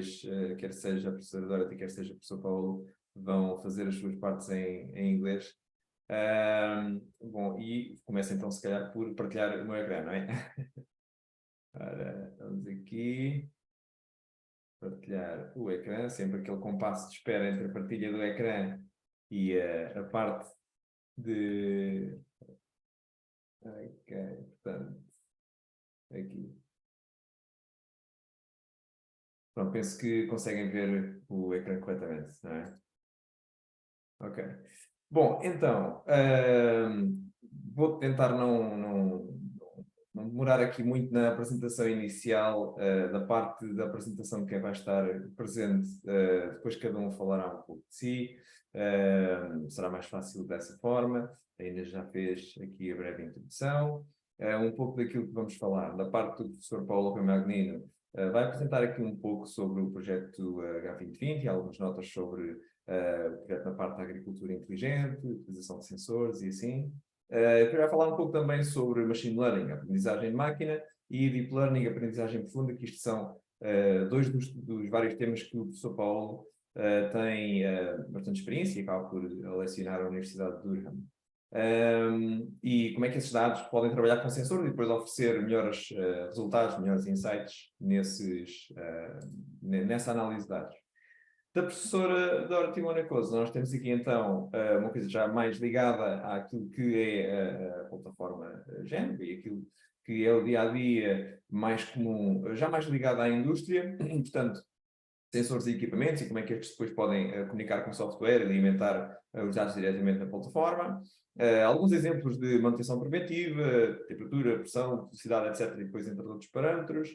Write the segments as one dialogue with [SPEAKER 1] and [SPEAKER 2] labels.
[SPEAKER 1] depois, quer seja a professora Dorothy, quer seja o professor Paulo, vão fazer as suas partes em inglês. Bom, e começo então, se calhar, por partilhar o meu ecrã, não é? Ora, vamos aqui. Partilhar o ecrã, sempre aquele compasso de espera entre a partilha do ecrã e a parte de... Ok, portanto, aqui. Pronto, penso que conseguem ver o ecrã corretamente, não é? Ok. Bom, então, vou tentar não demorar aqui muito na apresentação inicial, da parte da apresentação de quem vai estar presente, depois cada um falará um pouco de si, será mais fácil dessa forma, ainda já fez aqui a breve introdução, um pouco daquilo que vamos falar, da parte do professor Paulo Magnino, vai apresentar aqui um pouco sobre o projeto H2020 e algumas notas sobre o projeto na parte da agricultura inteligente, utilização de sensores e assim. Depois vai falar um pouco também sobre machine learning, aprendizagem de máquina, e deep learning, aprendizagem profunda, que isto são dois dos vários temas que o professor Paulo tem bastante experiência e acaba por lecionar à Universidade de Durham. E como é que esses dados podem trabalhar com sensores e depois oferecer melhores resultados, melhores insights nessa análise de dados. Da professora Dorothy Monacoso, nós temos aqui então uma coisa já mais ligada àquilo que é a plataforma Jenova e aquilo que é o dia-a-dia mais comum, já mais ligado à indústria, portanto, sensores e equipamentos e como é que estes depois podem comunicar com software e alimentar os dados diretamente na plataforma. Alguns exemplos de manutenção preventiva, temperatura, pressão, velocidade, etc. E depois entre outros parâmetros.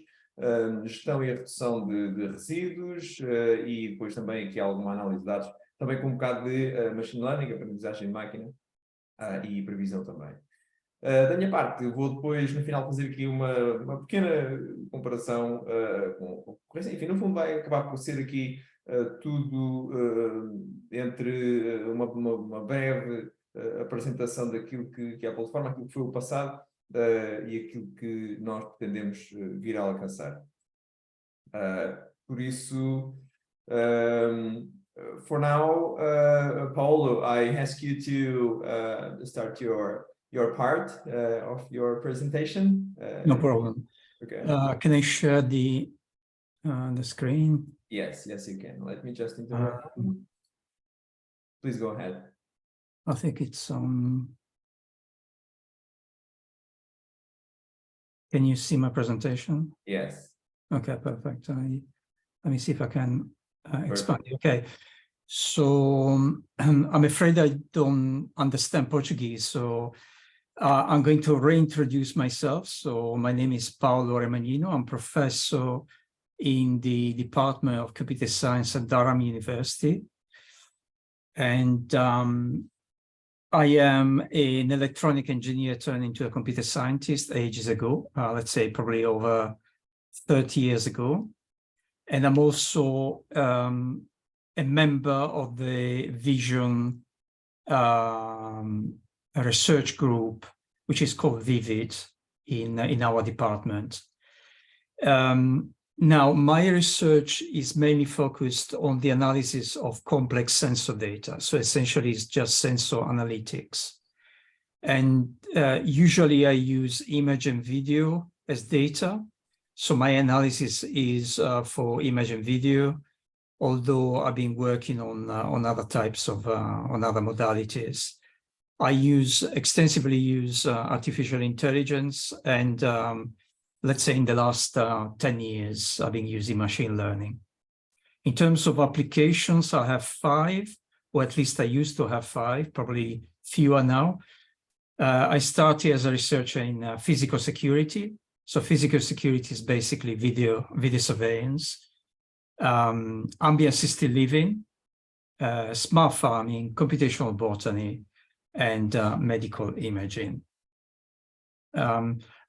[SPEAKER 1] Gestão e redução de resíduos e depois também aqui alguma análise de dados, também com um bocado de machine learning, aprendizagem de máquina e previsão também. Da minha parte, eu vou depois, no final, fazer aqui uma pequena comparação com a concorrência. Enfim, no fundo vai acabar por ser aqui tudo entre uma breve apresentação daquilo que é a plataforma, aquilo que foi o passado e aquilo que nós pretendemos vir a alcançar. Por isso, for now, Paulo, I ask you to start your part of your presentation.
[SPEAKER 2] No problem.
[SPEAKER 1] Okay.
[SPEAKER 2] Can I share the screen?
[SPEAKER 1] Yes, you can. Let me just interrupt. Please go ahead.
[SPEAKER 2] I think it's on. Can you see my presentation?
[SPEAKER 1] Yes.
[SPEAKER 2] Okay, perfect. Let me see if I can expand. Okay. So I'm afraid I don't understand Portuguese, so I'm going to reintroduce myself. So my name is Paulo Remanino. I'm professor in the Department of Computer Science at Durham University. And I am an electronic engineer turned into a computer scientist ages ago, let's say probably over 30 years ago. And I'm also a member of the Vision research group, which is called VIVID in our department. Now, my research is mainly focused on the analysis of complex sensor data. So essentially, it's just sensor analytics. And usually I use image and video as data. So my analysis is for image and video, although I've been working on other types of, on other modalities. I extensively use artificial intelligence, and let's say in the last 10 years, I've been using machine learning. In terms of applications, I have 5, or at least I used to have 5, probably fewer now. I started as a researcher in physical security. So physical security is basically video surveillance, ambient assisted living, smart farming, computational botany, and medical imaging.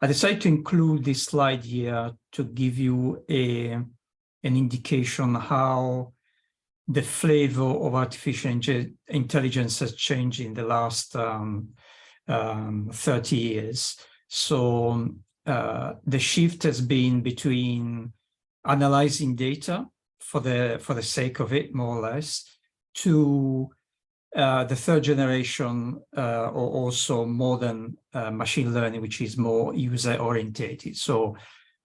[SPEAKER 2] I decided to include this slide here to give you an indication how the flavor of artificial intelligence has changed in the last 30 years. So the shift has been between analyzing data for the sake of it, more or less, to the third generation or also modern machine learning, which is more user-orientated. So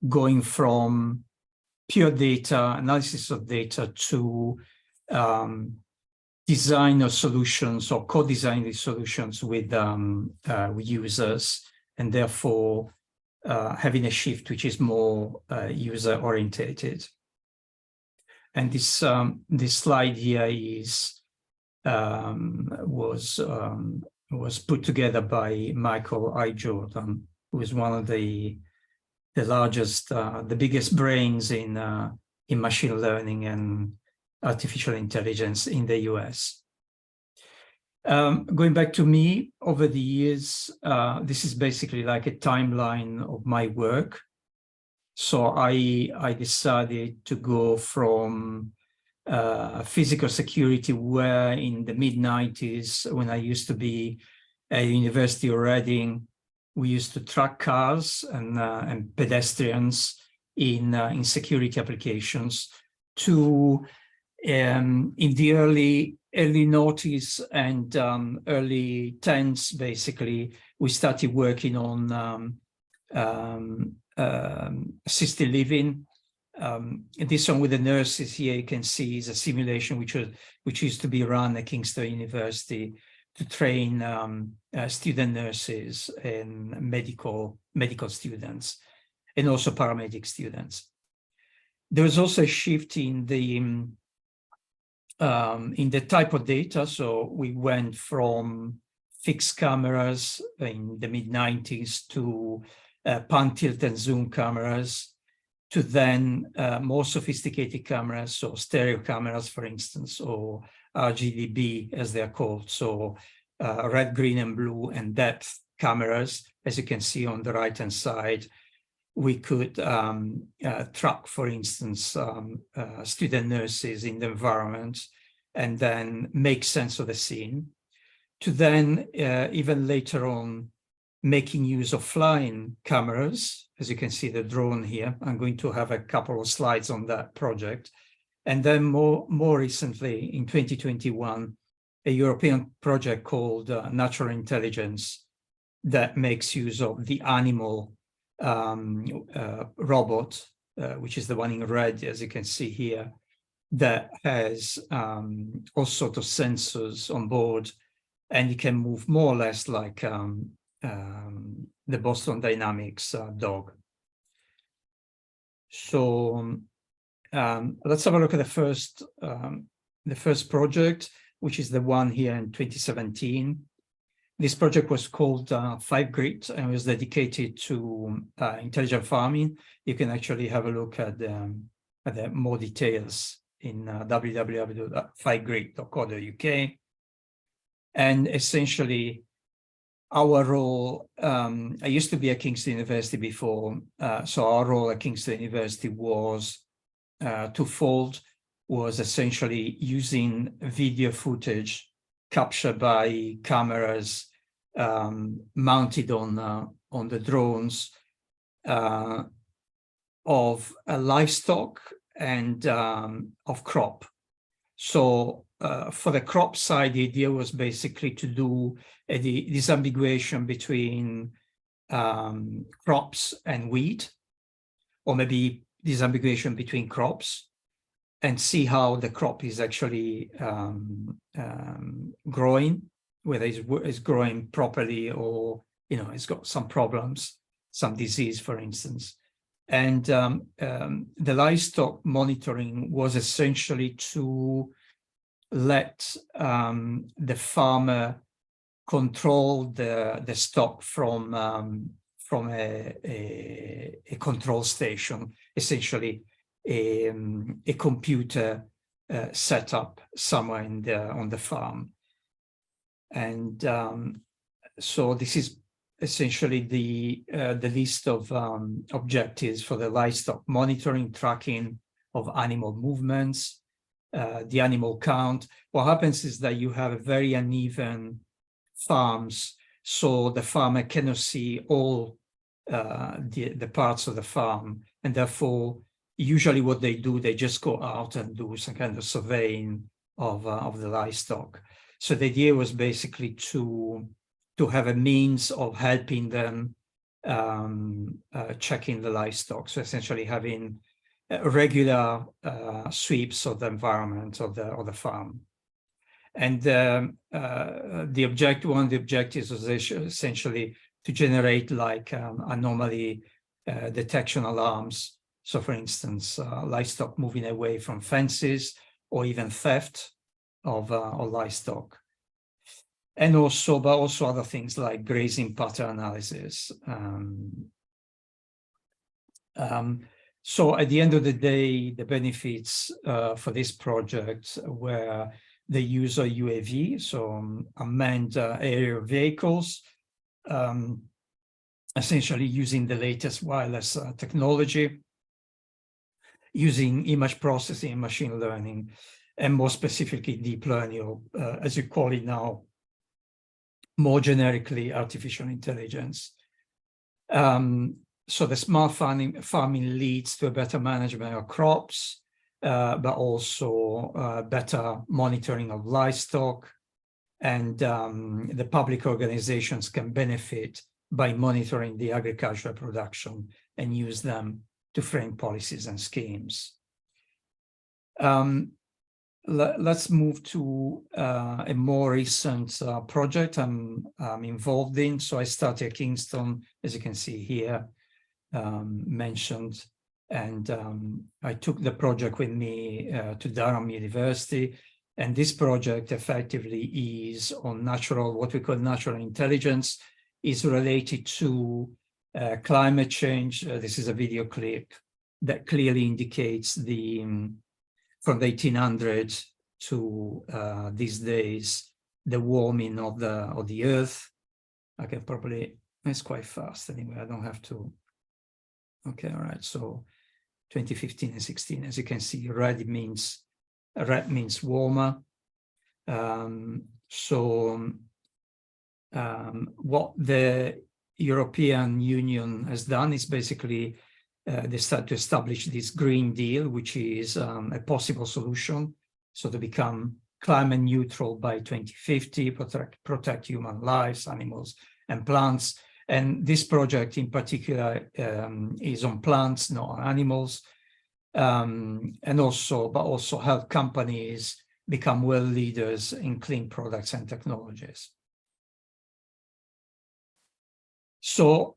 [SPEAKER 2] going from pure data, analysis of data, to design of solutions or co-design these solutions with users, and therefore having a shift which is more user-orientated. And this slide here is was put together by Michael I. Jordan, who is one of the largest, the biggest brains in machine learning and artificial intelligence in the US. Going back to me, over the years, this is basically like a timeline of my work. So I decided to go from physical security, where in the mid-90s, when I used to be at University of Reading, we used to track cars and pedestrians in security applications, to in the early noughties and early 10s, basically, we started working on assisted living. This one with the nurses here, you can see, is a simulation which used to be run at Kingston University to train student nurses and medical students, and also paramedic students. There was also a shift in the type of data. So we went from fixed cameras in the mid-90s to pan, tilt, and zoom cameras, to then more sophisticated cameras, so stereo cameras, for instance, or RGB, as they're called. So red, green, and blue, and depth cameras. As you can see on the right-hand side, we could track, for instance, student nurses in the environment, and then make sense of the scene, to then even later on making use of flying cameras. As you can see, the drone here. I'm going to have a couple of slides on that project. And then more recently, in 2021, a European project called Natural Intelligence, that makes use of the animal robot, which is the one in red, as you can see here, that has all sorts of sensors on board, and it can move more or less like the Boston Dynamics dog. So let's have a look at the first project, which is the one here in 2017. This project was called 5Grid, and was dedicated to intelligent farming. You can actually have a look at the more details in www.5grid.co.uk. And essentially, our role, I used to be at Kingston University before, so our role at Kingston University was twofold, was essentially using video footage captured by cameras mounted on the drones of livestock and of crop. So for the crop side, the idea was basically to do the disambiguation between crops and wheat, or maybe disambiguation between crops, and see how the crop is actually growing, whether it's growing properly, or it's got some problems, some disease, for instance. And the livestock monitoring was essentially to let the farmer control the stock from a control station, essentially a computer setup somewhere on the farm. And so this is essentially the list of objectives for the livestock monitoring, tracking of animal movements, the animal count. What happens is that you have very uneven farms, so the farmer cannot see all the parts of the farm, and therefore usually what they do, they just go out and do some kind of surveying of the livestock. So the idea was basically to have a means of helping them checking the livestock. So essentially having regular sweeps of the environment of the farm. And one of the objectives was essentially to generate like anomaly detection alarms. So for instance, livestock moving away from fences or even theft of livestock. And also other things like grazing pattern analysis. So at the end of the day, the benefits for this project were the use of UAV, so unmanned aerial vehicles, essentially using the latest wireless technology, using image processing and machine learning, and more specifically deep learning, or as you call it now, more generically artificial intelligence. So the smart farming leads to a better management of crops, but also better monitoring of livestock, and the public organizations can benefit by monitoring the agricultural production and use them to frame policies and schemes. Let's move to a more recent project I'm involved in. So I started at Kingston, as you can see here, mentioned, and I took the project with me to Durham University. And this project effectively is on what we call natural intelligence, is related to climate change. This is a video clip that clearly indicates from the 1800s to these days, the warming of the earth. I can probably, it's quite fast anyway, I don't have to. Okay, all right, so 2015 and 16, as you can see, red means warmer. What the European Union has done is basically they start to establish this Green Deal, which is a possible solution. So to become climate neutral by 2050, protect human lives, animals, and plants. And this project in particular is on plants, not on animals, but also help companies become world leaders in clean products and technologies. So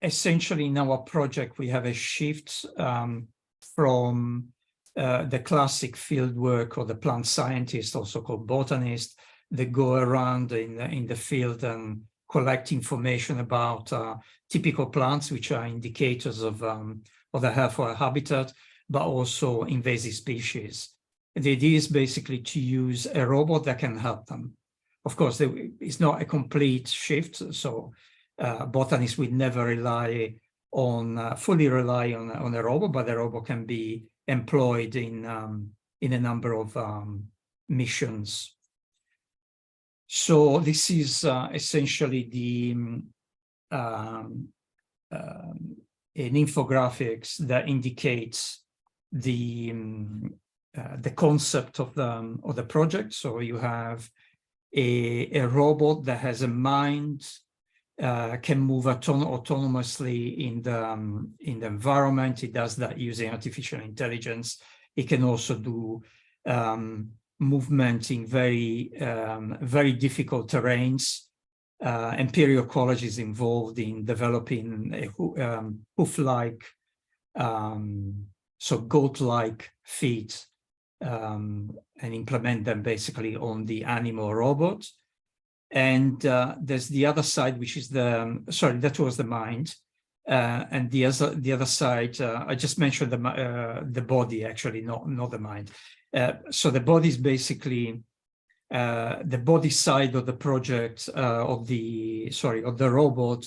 [SPEAKER 2] essentially in our project, we have a shift from the classic field work or the plant scientist, also called botanist, that go around in the field and collect information about typical plants, which are indicators of the health of a habitat, but also invasive species. The idea is basically to use a robot that can help them. Of course, it's not a complete shift, so botanists would never fully rely on a robot, but the robot can be employed in a number of missions. So this is essentially an infographics that indicates the concept of the project. So you have a robot that has a mind, can move autonomously in the environment. It does that using artificial intelligence. It can also do movement in very difficult terrains. Imperial College is involved in developing a hoof-like, so goat-like feet, and implement them basically on the animal robot. And there's the other side, which is that was the mind. And the other side, I just mentioned the body, actually, not the mind. So the body is basically the body side of the project of the robot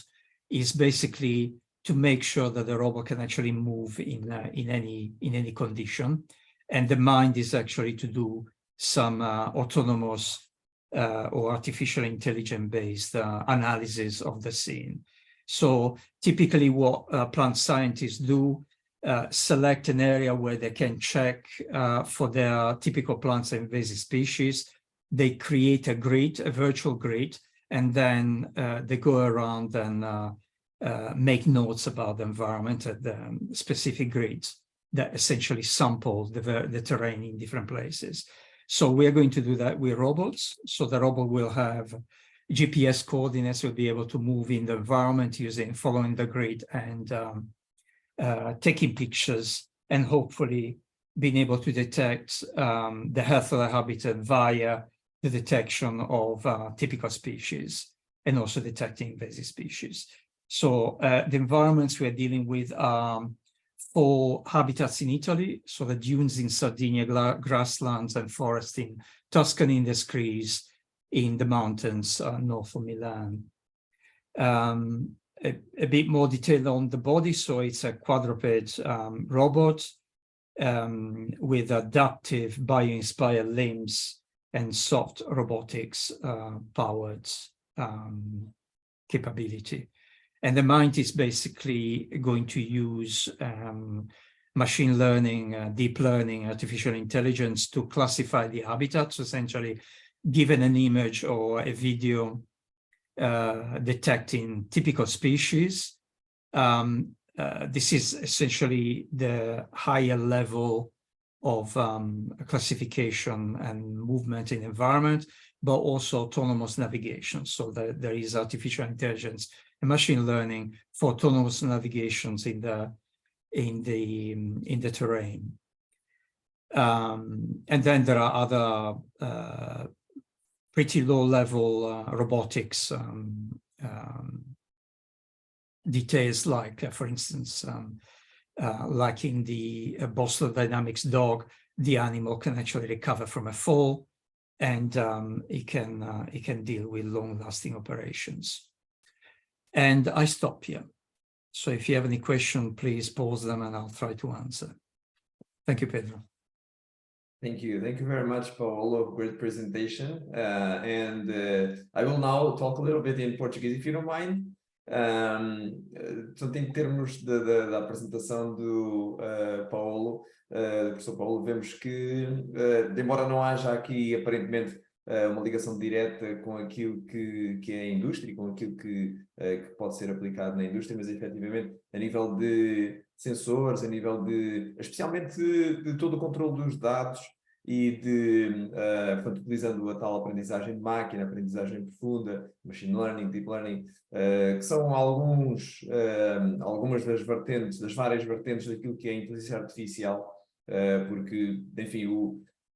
[SPEAKER 2] is basically to make sure that the robot can actually move in any condition, and the mind is actually to do some autonomous or artificial intelligence based analysis of the scene. So typically what plant scientists do select an area where they can check for their typical plants and invasive species. They create a grid, a virtual grid, and then they go around and make notes about the environment at the specific grids that essentially sample the terrain in different places. So we're going to do that with robots. So the robot will have GPS coordinates, will be able to move in the environment following the grid and taking pictures, and hopefully being able to detect the health of the habitat via the detection of typical species and also detecting invasive species. So the environments we're dealing with are 4 habitats in Italy, so the dunes in Sardinia, grasslands and forests in Tuscany, in the Screes, in the mountains north of Milan. A bit more detail on the body, so it's a quadruped robot with adaptive bio-inspired limbs and soft robotics powered capability. And the mind is basically going to use machine learning, deep learning, artificial intelligence to classify the habitats, essentially given an image or a video detecting typical species. This is essentially the higher level of classification and movement in environment, but also autonomous navigation. So there is artificial intelligence and machine learning for autonomous navigations in the terrain. And then there are other pretty low-level robotics details, like, for instance, like in the Boston Dynamics dog, the animal can actually recover from a fall, and it can deal with long-lasting operations. And I stop here. So if you have any question, please pose them and I'll try to answer. Thank you, Pedro.
[SPEAKER 1] Thank you very much, Paolo. Great presentation. I will now talk a little bit in Portuguese, if you don't mind. Portanto, em termos da apresentação do Paolo, do professor Paolo, vemos que, embora não haja aqui aparentemente uma ligação direta com aquilo que é a indústria, com aquilo que pode ser aplicado na indústria, mas efetivamente a nível de sensores, a nível especialmente de todo o controle dos dados e portanto, utilizando a tal aprendizagem de máquina, aprendizagem profunda, machine learning, deep learning, que são algumas das várias vertentes daquilo que é a inteligência artificial, porque, enfim,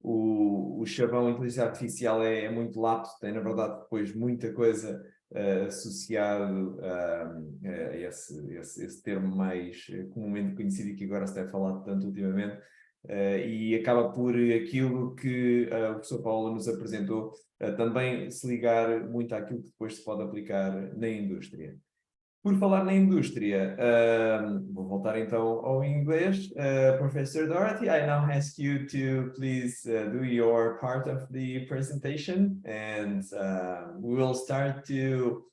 [SPEAKER 1] o chavão inteligência artificial é muito lato, tem na verdade depois muita coisa associado a esse termo mais comumente conhecido e que agora se tem falado tanto ultimamente, e acaba por aquilo que o professor Paolo nos apresentou também se ligar muito àquilo que depois se pode aplicar na indústria. Por falar na indústria, vou voltar então ao inglês. Professor Dorothy, I now ask you to please do your part of the presentation, and we will start to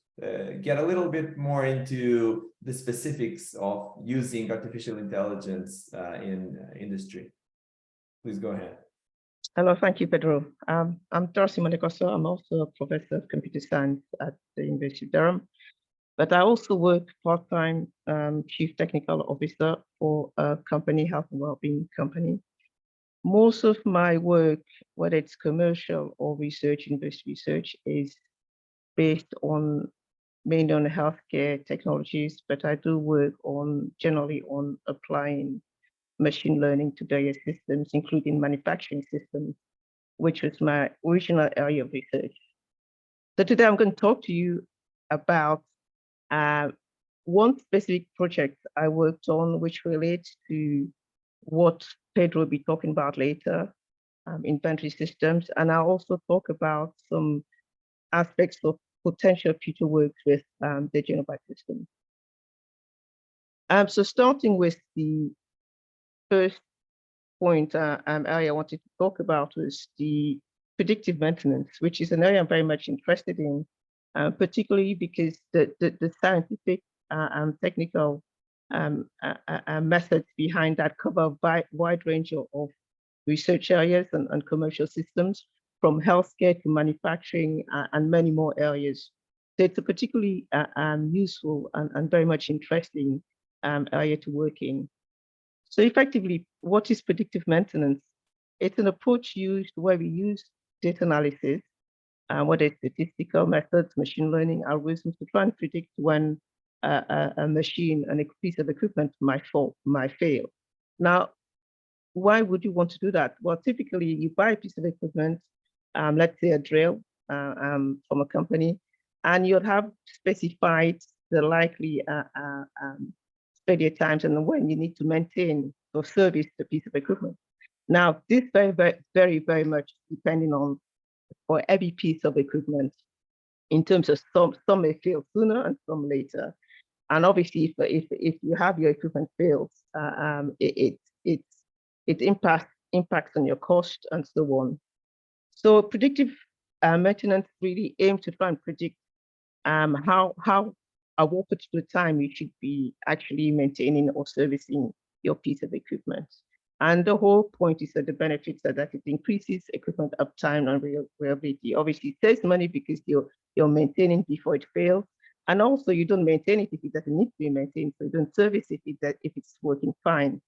[SPEAKER 1] get a little bit more into the specifics of using artificial intelligence in industry. Please go ahead.
[SPEAKER 3] Hello, thank you, Pedro. I'm Dorothy Monekoso. I'm also a professor of computer science at the University of Durham. But I also work part-time chief technical officer for a company, health and wellbeing company. Most of my work, whether it's commercial or research, university research, is based mainly on healthcare technologies, but I do work generally on applying machine learning to various systems, including manufacturing systems, which was my original area of research. So today I'm going to talk to you about one specific project I worked on, which relates to what Pedro will be talking about later, inventory systems. And I'll also talk about some aspects of potential future work with the Jenova system. So starting with the first point area I wanted to talk about was the predictive maintenance, which is an area I'm very much interested in, particularly because the scientific and technical methods behind that cover a wide range of research areas and commercial systems, from healthcare to manufacturing and many more areas. So it's a particularly useful and very much interesting area to work in. So effectively, what is predictive maintenance? It's an approach used where we use data analysis, whether it's statistical methods, machine learning algorithms, to try and predict when a machine and a piece of equipment might fail. Now, why would you want to do that? Well, typically you buy a piece of equipment, let's say a drill from a company, and you'll have specified the likely failure times and when you need to maintain or service the piece of equipment. Now, this very much depending on for every piece of equipment in terms of some may fail sooner and some later. And obviously, if you have your equipment fails, it impacts on your cost and so on. So predictive maintenance really aims to try and predict how at what particular time you should be actually maintaining or servicing your piece of equipment. And the whole point is that the benefits are that it increases equipment uptime and reliability. Obviously, it saves money because you're maintaining before it fails. And also you don't maintain it if it doesn't need to be maintained, so you don't service it if it's working fine.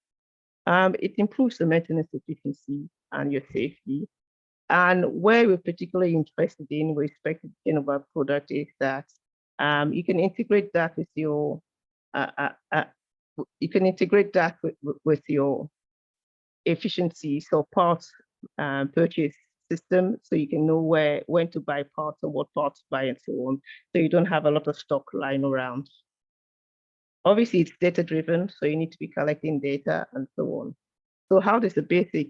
[SPEAKER 3] It improves the maintenance efficiency and your safety. And where we're particularly interested in with respect to the Jenova product is that you can integrate that with your with your efficiency, so parts purchase system, so you can know when to buy parts and what parts to buy and so on, so you don't have a lot of stock lying around. Obviously, it's data driven, so you need to be collecting data and so on. So how does the basic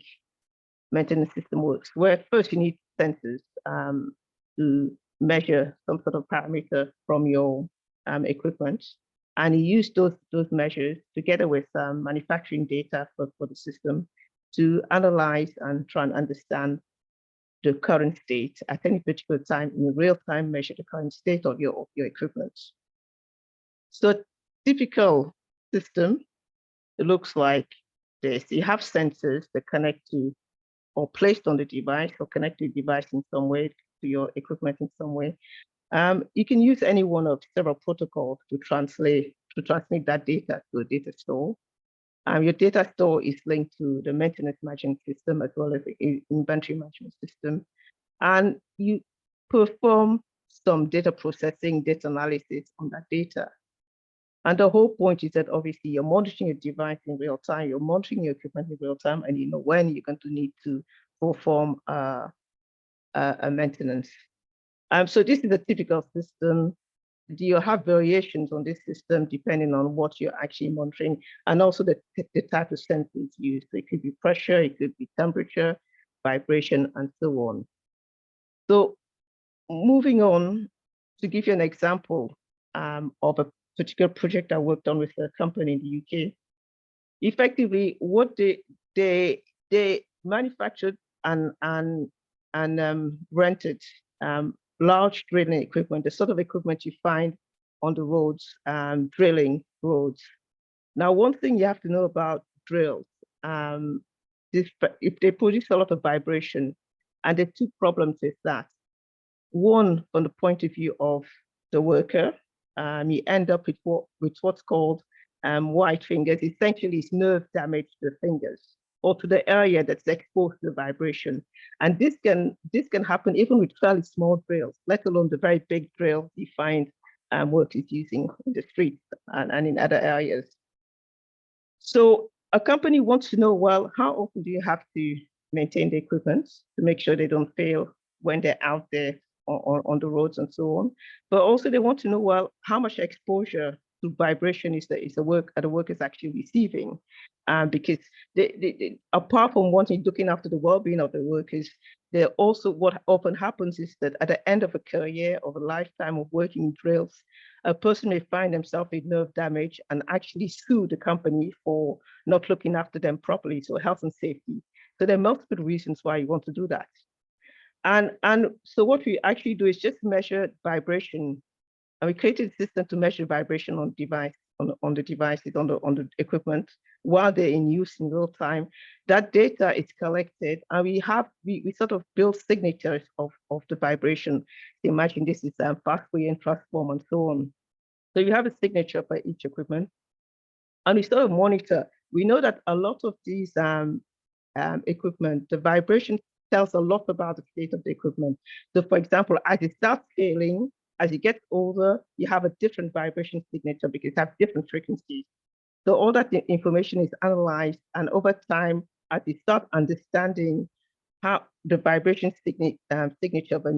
[SPEAKER 3] maintenance system works? Well, first you need sensors to measure some sort of parameter from your equipment, and you use those measures together with manufacturing data for the system to analyze and try and understand the current state at any particular time, in real time, measure the current state of your equipment. So typical system, it looks like this. You have sensors that connect to or placed on the device or connect to the device in some way, to your equipment in some way. You can use any one of several protocols to transmit that data to a data store. Your data store is linked to the maintenance management system as well as the inventory management system. And you perform some data processing, data analysis on that data. And the whole point is that obviously you're monitoring your device in real time, you're monitoring your equipment in real time, and you know when you're going to need to perform a maintenance. So this is a typical system. You have variations on this system depending on what you're actually monitoring, and also the type of sensors used. So it could be pressure, it could be temperature, vibration, and so on. So moving on, to give you an example of a particular project I worked on with a company in the UK. Effectively, what they manufactured and rented large drilling equipment, the sort of equipment you find on the roads, drilling roads. Now, one thing you have to know about drills, if they produce a lot of vibration, and the two problems is that, one, from the point of view of the worker, you end up with what's called white fingers. Essentially, it's nerve damage to the fingers or to the area that's exposed to the vibration. And this can happen even with fairly small drills, let alone the very big drills you find workers using in the streets and in other areas. So a company wants to know, well, how often do you have to maintain the equipment to make sure they don't fail when they're out there on the roads and so on? But also they want to know, well, how much exposure to vibration is the workers actually receiving? Because they, apart from wanting looking after the well-being of the workers, they also, what often happens is that at the end of a career of a lifetime of working drills, a person may find themselves with nerve damage and actually sue the company for not looking after them properly, so health and safety. So there are multiple reasons why you want to do that. And so what we actually do is just measure vibration. And we created a system to measure vibration on device on the devices, on the equipment, while they're in use in real time. That data is collected, and we sort of build signatures of the vibration. So imagine this is fast and transform and so on. So you have a signature for each equipment, and we sort of monitor. We know that a lot of these equipment, the vibration tells a lot about the state of the equipment. So for example, as it starts scaling, as it gets older, you have a different vibration signature because it has different frequencies. So all that information is analyzed, and over time, as you start understanding how the vibration signature of a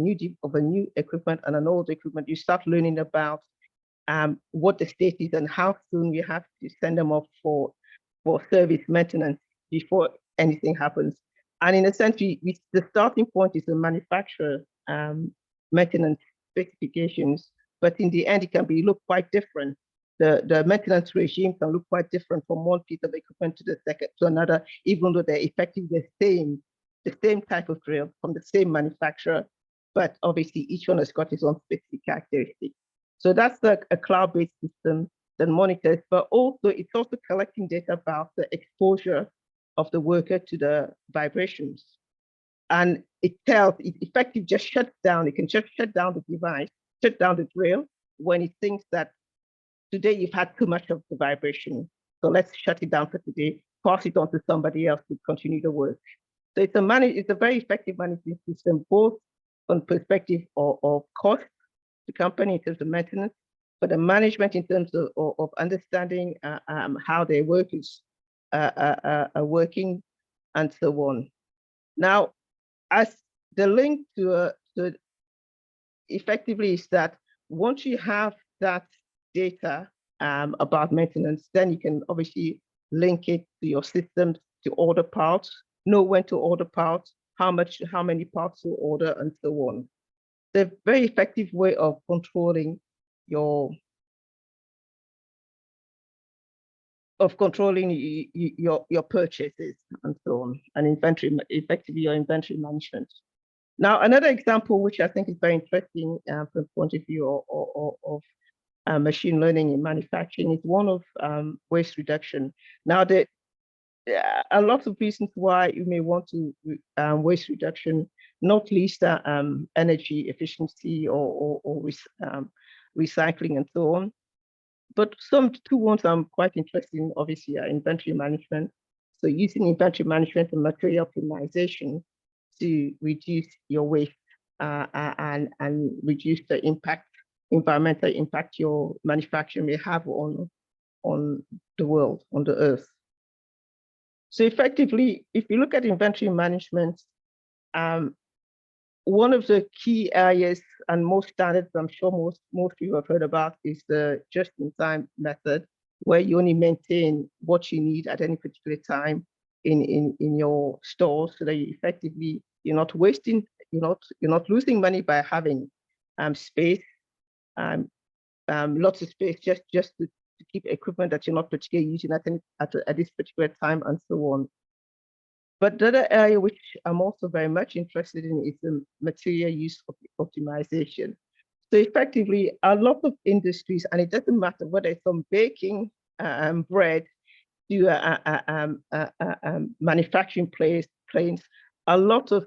[SPEAKER 3] new equipment and an old equipment, you start learning about what the state is and how soon you have to send them off for service maintenance before anything happens. And in a sense, the starting point is the manufacturer maintenance specifications, but in the end, it can look quite different. The maintenance regime can look quite different from one piece of equipment to another, even though they're effectively the same type of drill from the same manufacturer, but obviously each one has got its own specific characteristics. So that's a cloud-based system that monitors, but also it's also collecting data about the exposure of the worker to the vibrations. And it effectively just shuts down. It can just shut down the device, shut down the drill when it thinks that today you've had too much of the vibration. So let's shut it down for today, pass it on to somebody else to continue the work. So it's a very effective management system, both from perspective of cost to company in terms of maintenance, but the management in terms of understanding how their workers are working and so on. Now, as the link to effectively is that once you have that data about maintenance, then you can obviously link it to your systems to order parts, know when to order parts, how many parts to order, and so on. It's a very effective way of controlling your purchases and so on, and effectively your inventory management. Now, another example, which I think is very interesting from the point of view of machine learning in manufacturing, is one of waste reduction. Now, there are a lot of reasons why you may want to waste reduction, not least energy efficiency or recycling and so on. But two ones I'm quite interested in, obviously, are inventory management. So using inventory management and material optimization to reduce your waste and reduce the environmental impact your manufacturing may have on the world, on the earth. So effectively, if you look at inventory management, one of the key areas and most standards I'm sure most people have heard about is the just-in-time method, where you only maintain what you need at any particular time in your stores, so that you're not wasting, you're not losing money by having space, lots of space just to keep equipment that you're not particularly using at this particular time, and so on. But the other area which I'm also very much interested in is the material use optimization. So effectively, a lot of industries, and it doesn't matter whether it's from baking bread to manufacturing planes, a lot of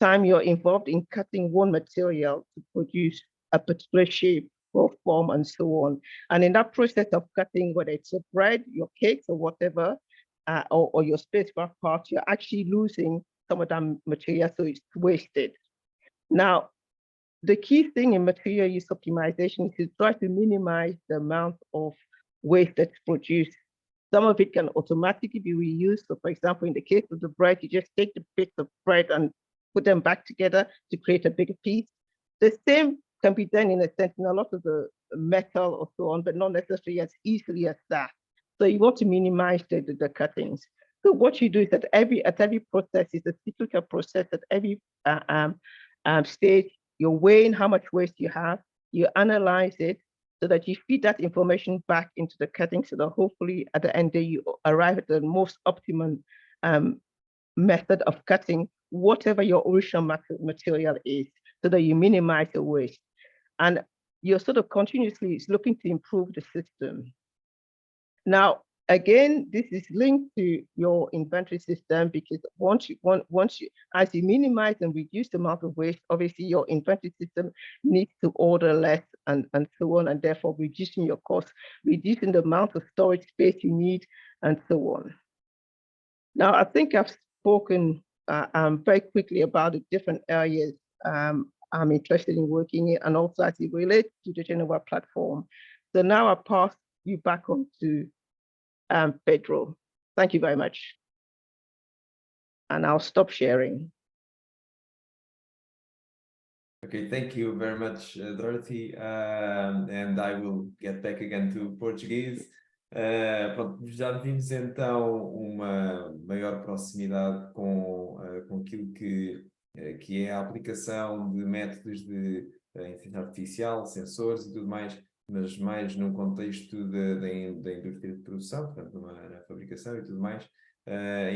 [SPEAKER 3] time you're involved in cutting one material to produce a particular shape or form and so on. And in that process of cutting, whether it's a bread, your cakes or whatever, or your spacecraft parts, you're actually losing some of that material, so it's wasted. Now, the key thing in material use optimization is to try to minimize the amount of waste that's produced. Some of it can automatically be reused. So for example, in the case of the bread, you just take the bits of bread and put them back together to create a bigger piece. The same can be done in a sense in a lot of the metal or so on, but not necessarily as easily as that. So you want to minimize the cuttings. So what you do is that at every process is a cyclical process. At every stage, you're weighing how much waste you have, you analyze it so that you feed that information back into the cutting, so that hopefully at the end there you arrive at the most optimum method of cutting whatever your original material is, so that you minimize the waste. And you're sort of continuously looking to improve the system. Now, again, this is linked to your inventory system, because as you minimize and reduce the amount of waste, obviously your inventory system needs to order less and so on, and therefore reducing your costs, reducing the amount of storage space you need, and so on. Now, I think I've spoken very quickly about the different areas I'm interested in working in, and also as it relates to the Jenova platform. So now I'll pass you back on to Pedro. Thank you very much. And I'll stop sharing.
[SPEAKER 1] Okay, thank you very much, Dorothy. And I will get back again to Portuguese. Pronto, já vimos então uma maior proximidade com aquilo que é a aplicação de métodos de inteligência artificial, sensores e tudo mais, mas mais num contexto da indústria de produção, portanto, na fabricação e tudo mais,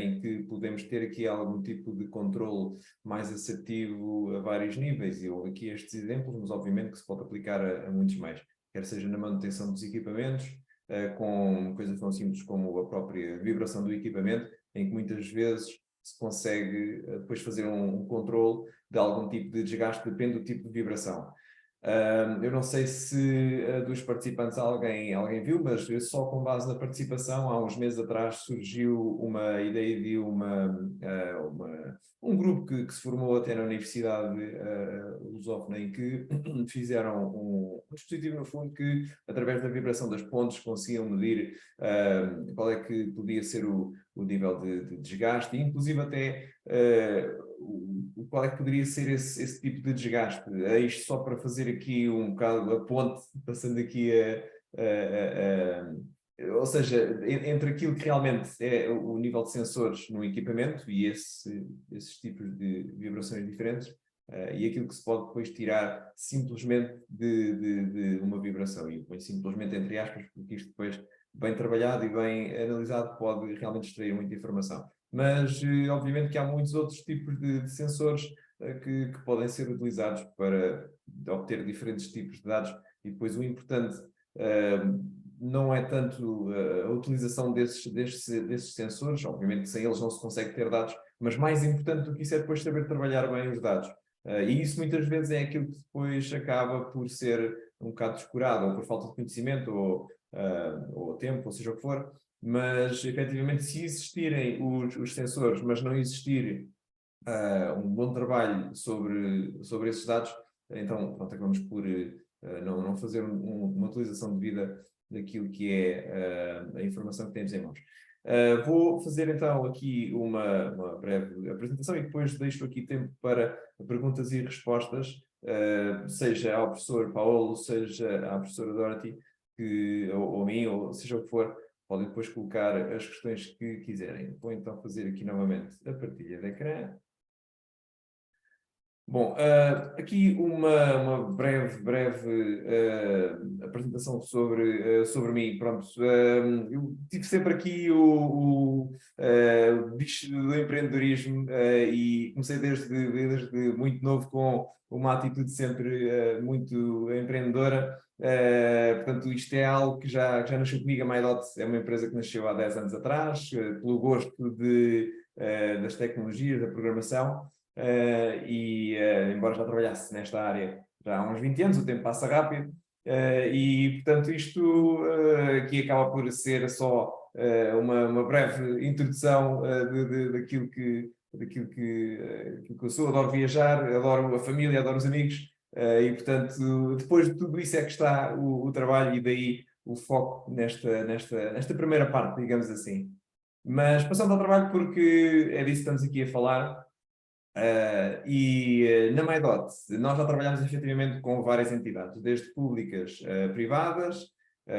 [SPEAKER 1] em que podemos ter aqui algum tipo de controle mais assertivo a vários níveis. E houve aqui estes exemplos, mas obviamente que se pode aplicar a muitos mais, quer seja na manutenção dos equipamentos, com coisas tão simples como a própria vibração do equipamento, em que muitas vezes se consegue depois fazer um controle de algum tipo de desgaste, depende do tipo de vibração. Eu não sei se dos participantes alguém viu, mas só com base na participação, há uns meses atrás surgiu uma ideia de um grupo que se formou até na Universidade Lusófona, em que fizeram um dispositivo, no fundo, que através da vibração das pontes conseguiam medir qual é que podia ser o nível de desgaste, e inclusive até qual é que poderia ser esse tipo de desgaste. Isto só para fazer aqui um bocado a ponte, passando aqui ou seja, entre aquilo que realmente é o nível de sensores no equipamento e esses tipos de vibrações diferentes, e aquilo que se pode depois tirar simplesmente de uma vibração. E põe simplesmente entre aspas, porque isto depois, bem trabalhado e bem analisado, pode realmente extrair muita informação. Mas, obviamente, que há muitos outros tipos de sensores que podem ser utilizados para obter diferentes tipos de dados, e depois o importante não é tanto a utilização desses sensores, obviamente que sem eles não se consegue ter dados, mas mais importante do que isso é depois saber trabalhar bem os dados. E isso muitas vezes é aquilo que depois acaba por ser um bocado descurado, ou por falta de conhecimento, ou tempo, ou seja o que for. Mas, efetivamente, se existirem os sensores, mas não existir um bom trabalho sobre esses dados, então pronto, acabamos por não fazer uma utilização devida daquilo que é a informação que temos em mãos. Vou fazer então aqui uma breve apresentação e depois deixo aqui tempo para perguntas e respostas, seja ao professor Paulo, seja à professora Dorothy, ou a mim, ou seja o que for. Podem depois colocar as questões que quiserem. Vou então fazer aqui novamente a partilha de ecrã. Bom, aqui uma breve apresentação sobre mim. Pronto, eu tive sempre aqui o bicho do empreendedorismo e comecei desde muito novo com uma atitude sempre muito empreendedora. Portanto, isto é algo que já nasceu comigo. A MyDot é uma empresa que nasceu há 10 anos atrás, pelo gosto das tecnologias, da programação. Embora já trabalhasse nesta área já há uns 20 anos, o tempo passa rápido, e portanto isto aqui acaba por ser só uma breve introdução daquilo que eu sou. Adoro viajar, adoro a família, adoro os amigos, e portanto depois de tudo isso é que está o trabalho, e daí o foco nesta primeira parte, digamos assim. Mas passando ao trabalho, porque é disso que estamos aqui a falar. Na MyDot nós já trabalhamos efetivamente com várias entidades, desde públicas a privadas.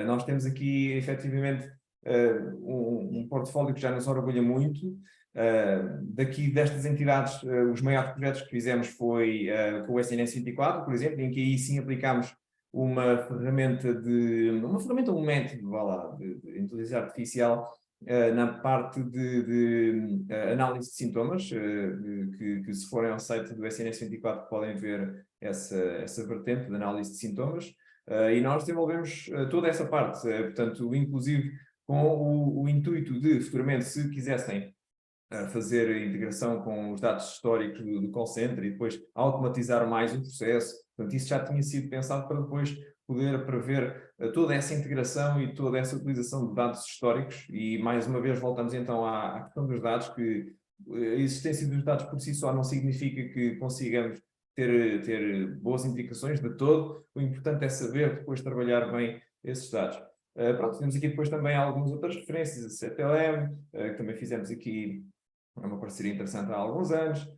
[SPEAKER 1] Nós temos aqui efetivamente um portfólio que já nos orgulha muito. Destas entidades, os maiores projetos que fizemos foi com o SNS 24, por exemplo, em que aí sim aplicámos um método, vá lá, de inteligência artificial na parte de análise de sintomas, que se forem ao site do SNS 24 podem ver essa vertente de análise de sintomas, e nós desenvolvemos toda essa parte, portanto, inclusive com o intuito de, futuramente, se quisessem fazer a integração com os dados históricos do call center e depois automatizar mais o processo. Portanto, isso já tinha sido pensado para depois poder prever toda essa integração e toda essa utilização de dados históricos. E, mais uma vez, voltamos então à questão dos dados, que a existência dos dados por si só não significa que consigamos ter boas indicações de todo. O importante é saber depois trabalhar bem esses dados. Pronto, temos aqui depois também algumas outras referências, a CTLM, que também fizemos aqui uma parceria interessante há alguns anos,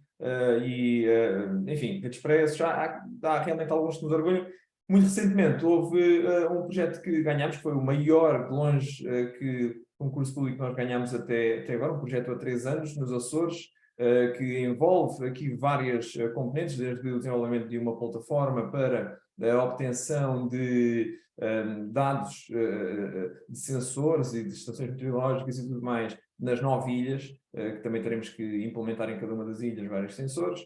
[SPEAKER 1] enfim, Rede Expresso, já há realmente alguns que nos orgulham. Muito recentemente houve um projeto que ganhámos, que foi o maior, de longe, concurso público que nós ganhámos até agora, um projeto há 3 anos, nos Açores, que envolve aqui várias componentes, desde o desenvolvimento de uma plataforma para a obtenção de dados de sensores e de estações meteorológicas e tudo mais nas 9 ilhas, que também teremos que implementar em cada uma das ilhas vários sensores,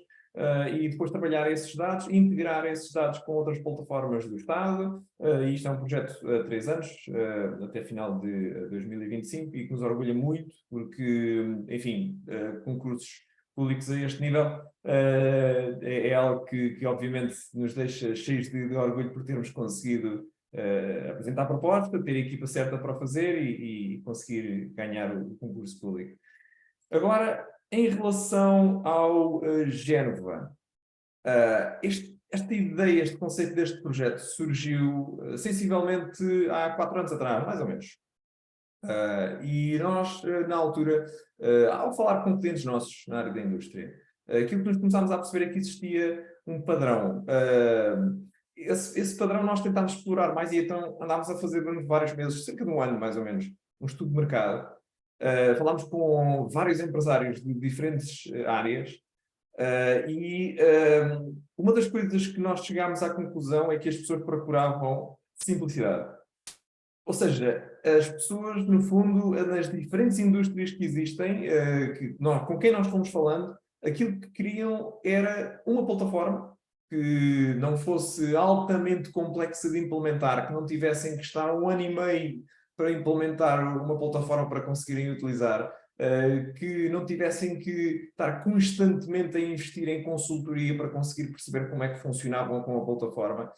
[SPEAKER 1] e depois trabalhar esses dados, integrar esses dados com outras plataformas do Estado, e isto é um projeto há 3 anos, até final de 2025, e que nos orgulha muito, porque, enfim, concursos públicos a este nível é algo que obviamente nos deixa cheios de orgulho por termos conseguido apresentar a proposta, ter a equipa certa para fazer e conseguir ganhar o concurso público. Agora, em relação ao Jenova, esta ideia, este conceito deste projeto surgiu sensivelmente há 4 anos atrás, mais ou menos. E nós, na altura, ao falar com clientes nossos na área da indústria, aquilo que nos começámos a perceber é que existia um padrão. Esse padrão nós tentámos explorar mais e então andámos a fazer durante vários meses, cerca de um ano mais ou menos, um estudo de mercado. Falámos com vários empresários de diferentes áreas uma das coisas que nós chegámos à conclusão é que as pessoas procuravam simplicidade. Ou seja, as pessoas, no fundo, nas diferentes indústrias que existem, com quem nós fomos falando, aquilo que queriam era uma plataforma que não fosse altamente complexa de implementar, que não tivessem que estar 1 ano e meio para implementar uma plataforma para conseguirem utilizar, que não tivessem que estar constantemente a investir em consultoria para conseguir perceber como é que funcionavam com a plataforma.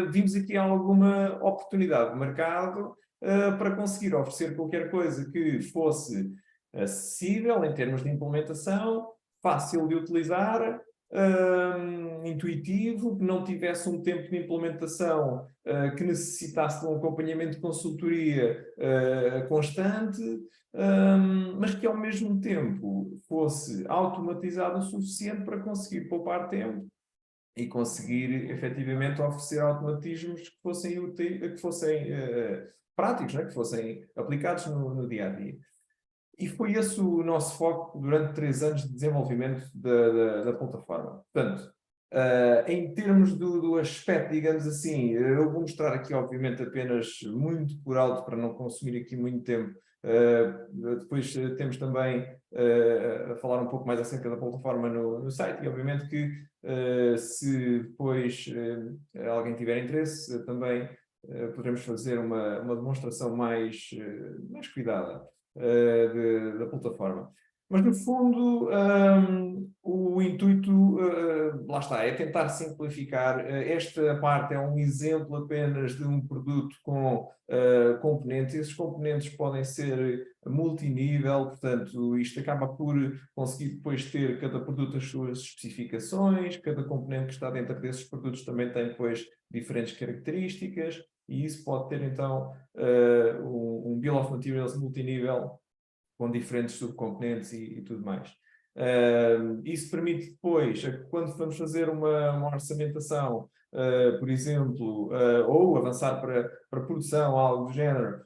[SPEAKER 1] Vimos aqui alguma oportunidade de mercado para conseguir oferecer qualquer coisa que fosse acessível em termos de implementação, fácil de utilizar, intuitivo, que não tivesse um tempo de implementação que necessitasse de um acompanhamento de consultoria constante, mas que ao mesmo tempo fosse automatizado o suficiente para conseguir poupar tempo e conseguir efetivamente oferecer automatismos que fossem úteis, que fossem práticos, né? Que fossem aplicados no dia a dia. E foi esse o nosso foco durante 3 anos de desenvolvimento da plataforma. Portanto, em termos do aspecto, digamos assim, eu vou mostrar aqui, obviamente, apenas muito por alto, para não consumir aqui muito tempo. Depois temos também a falar um pouco mais acerca da plataforma no site, e obviamente que se depois alguém tiver interesse, também poderemos fazer uma demonstração mais cuidada da plataforma. Mas, no fundo, o intuito, lá está, é tentar simplificar. Esta parte é um exemplo apenas de um produto com componentes. Esses componentes podem ser multinível, portanto, isto acaba por conseguir depois ter cada produto as suas especificações, cada componente que está dentro desses produtos também tem depois diferentes características, e isso pode ter então um Bill of Materials multinível com diferentes subcomponentes e tudo mais. Isso permite depois, quando vamos fazer uma orçamentação, por exemplo, ou avançar para produção, algo do género,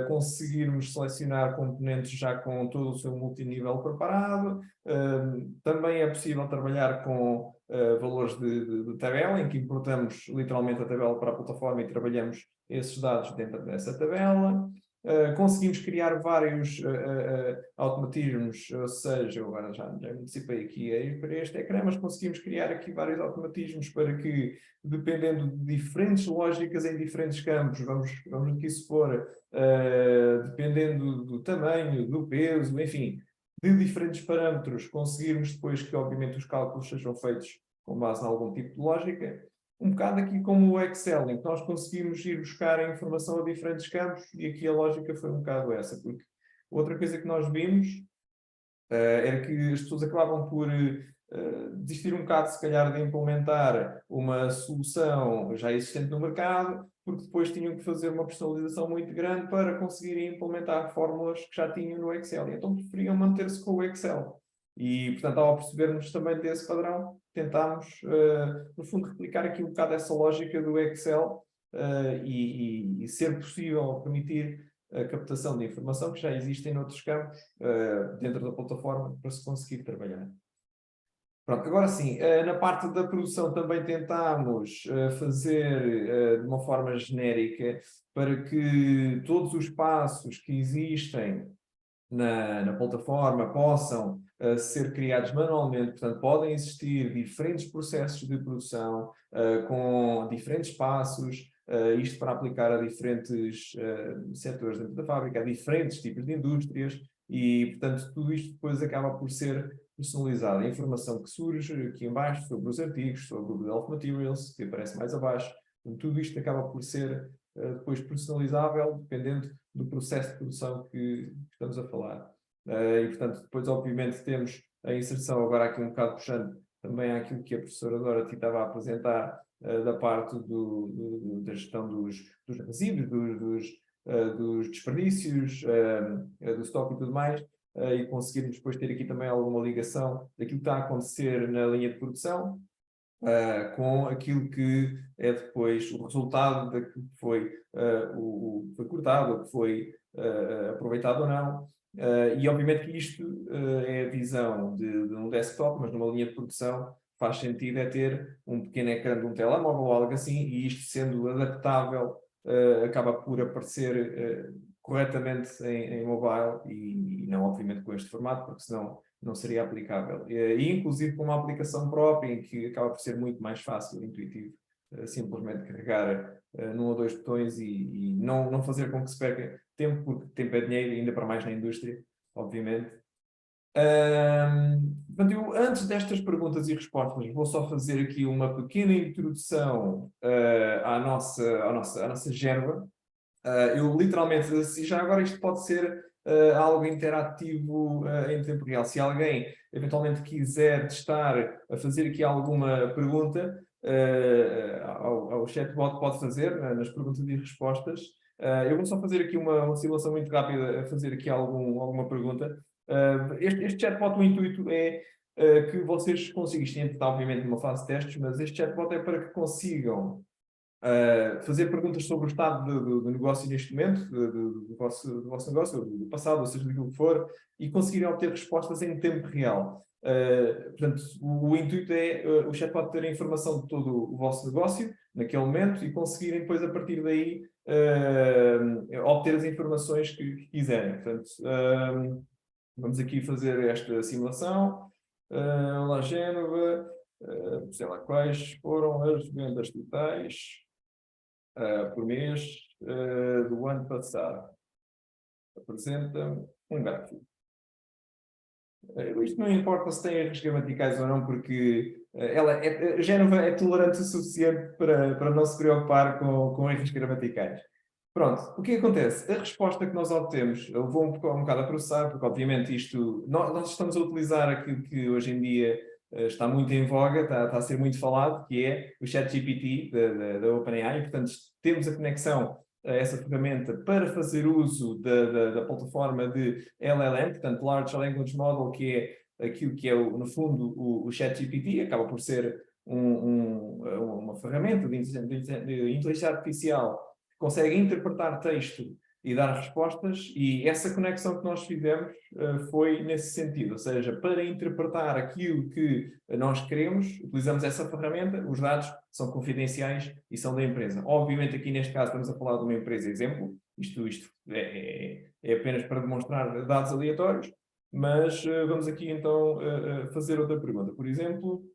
[SPEAKER 1] conseguirmos selecionar componentes já com todo o seu multinível preparado. Também é possível trabalhar com valores de tabela, em que importamos literalmente a tabela para a plataforma e trabalhamos esses dados dentro dessa tabela. conseguimos criar vários automatismos, ou seja, agora já me antecipei aqui para este ecrã, mas conseguimos criar aqui vários automatismos para que, dependendo de diferentes lógicas em diferentes campos, vamos aqui supor, dependendo do tamanho, do peso, enfim, de diferentes parâmetros, conseguirmos depois que, obviamente, os cálculos sejam feitos com base em algum tipo de lógica, um bocado aqui como o Excel, em que nós conseguimos ir buscar a informação a diferentes campos, e aqui a lógica foi um bocado essa, porque outra coisa que nós vimos era que as pessoas acabavam por desistir um bocado, se calhar, de implementar uma solução já existente no mercado, porque depois tinham que fazer uma personalização muito grande para conseguirem implementar fórmulas que já tinham no Excel. E então preferiam manter-se com o Excel. E, portanto, ao percebermos também desse padrão, tentámos, no fundo, replicar aqui um bocado essa lógica do Excel e ser possível permitir a captação de informação que já existem noutros campos dentro da plataforma para se conseguir trabalhar. Pronto, agora sim, na parte da produção também tentámos fazer de uma forma genérica para que todos os passos que existem na plataforma possam ser criados manualmente, portanto podem existir diferentes processos de produção com diferentes passos, isto para aplicar a diferentes setores dentro da fábrica, a diferentes tipos de indústrias e, portanto, tudo isto depois acaba por ser personalizado. A informação que surge aqui em baixo sobre os artigos, sobre o Bill of Materials, que aparece mais abaixo, tudo isto acaba por ser depois personalizável, dependendo do processo de produção que estamos a falar. E, portanto, depois, obviamente, temos a inserção, agora aqui um bocado puxando também àquilo que a professora Dorothy estava a apresentar, da parte da gestão dos resíduos, dos desperdícios, do estoque e tudo mais, e conseguirmos depois ter aqui também alguma ligação daquilo que está a acontecer na linha de produção, com aquilo que é depois o resultado daquilo que foi cortado, ou que foi aproveitado ou não. E obviamente que isto é a visão de um desktop, mas numa linha de produção faz sentido é ter um pequeno ecrã de um telemóvel ou algo assim, e isto sendo adaptável acaba por aparecer corretamente em mobile e não obviamente com este formato, porque senão não seria aplicável. E inclusive com uma aplicação própria, em que acaba por ser muito mais fácil e intuitivo, simplesmente carregar num ou dois botões e não fazer com que se perca tempo, porque tempo é dinheiro, ainda para mais na indústria, obviamente. Portanto, eu, antes destas perguntas e respostas, vou só fazer aqui uma pequena introdução à nossa Jenova. Eu literalmente, já agora isto pode ser algo interativo em tempo real. Se alguém eventualmente quiser testar a fazer aqui alguma pergunta, ao chatbot pode fazer nas perguntas e respostas. Eu vou só fazer aqui uma simulação muito rápida, a fazer aqui alguma pergunta. Este chatbot, o intuito é que vocês consigam, isto está obviamente numa fase de testes, mas este chatbot é para que consigam fazer perguntas sobre o estado do negócio neste momento, do vosso negócio, do passado, ou seja, daquilo que for, e conseguirem obter respostas em tempo real. Portanto, o intuito é o chatbot ter a informação de todo o vosso negócio naquele momento e conseguirem depois, a partir daí, obter as informações que quiserem. Portanto, vamos aqui fazer esta simulação. Olá, Génova. Sei lá quais foram as vendas totais por mês do ano passado. Apresenta um gráfico. Isto não importa se tem erros gramaticais ou não, porque a Génova é tolerante o suficiente para não se preocupar com erros gramaticais. Pronto, o que acontece? A resposta que nós obtemos, eu vou um bocado a processar, porque obviamente isto, nós estamos a utilizar aquilo que hoje em dia está muito em voga, está a ser muito falado, que é o ChatGPT da OpenAI. Portanto, temos a conexão a essa ferramenta para fazer uso da plataforma de LLM, portanto, Large Language Model, que é aquilo que é, no fundo, o ChatGPT, acaba por ser uma ferramenta de inteligência artificial que consegue interpretar texto e dar respostas, e essa conexão que nós fizemos foi nesse sentido, ou seja, para interpretar aquilo que nós queremos, utilizamos essa ferramenta, os dados são confidenciais e são da empresa. Obviamente aqui neste caso estamos a falar de uma empresa exemplo, Isto é apenas para demonstrar dados aleatórios, mas vamos aqui então fazer outra pergunta. Por exemplo,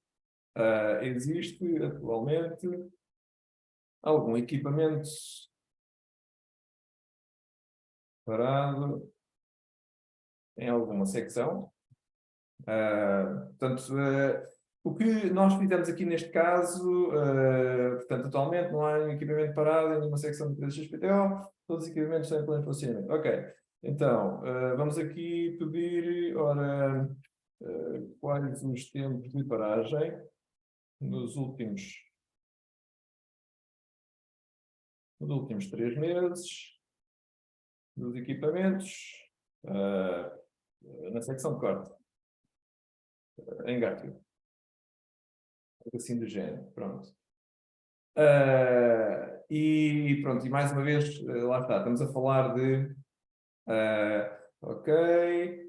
[SPEAKER 1] existe atualmente algum equipamento parado em alguma secção? Portanto, o que nós fizemos aqui neste caso, portanto, atualmente não há um equipamento parado em nenhuma secção de XPTO, todos os equipamentos estão em pleno funcionamento. Ok, então, vamos aqui pedir, ora, quais os tempos de paragem nos últimos 3 meses dos equipamentos na secção de corte, em gráfico. Assim do género, pronto. E pronto, e mais uma vez, lá está, estamos a falar de ok,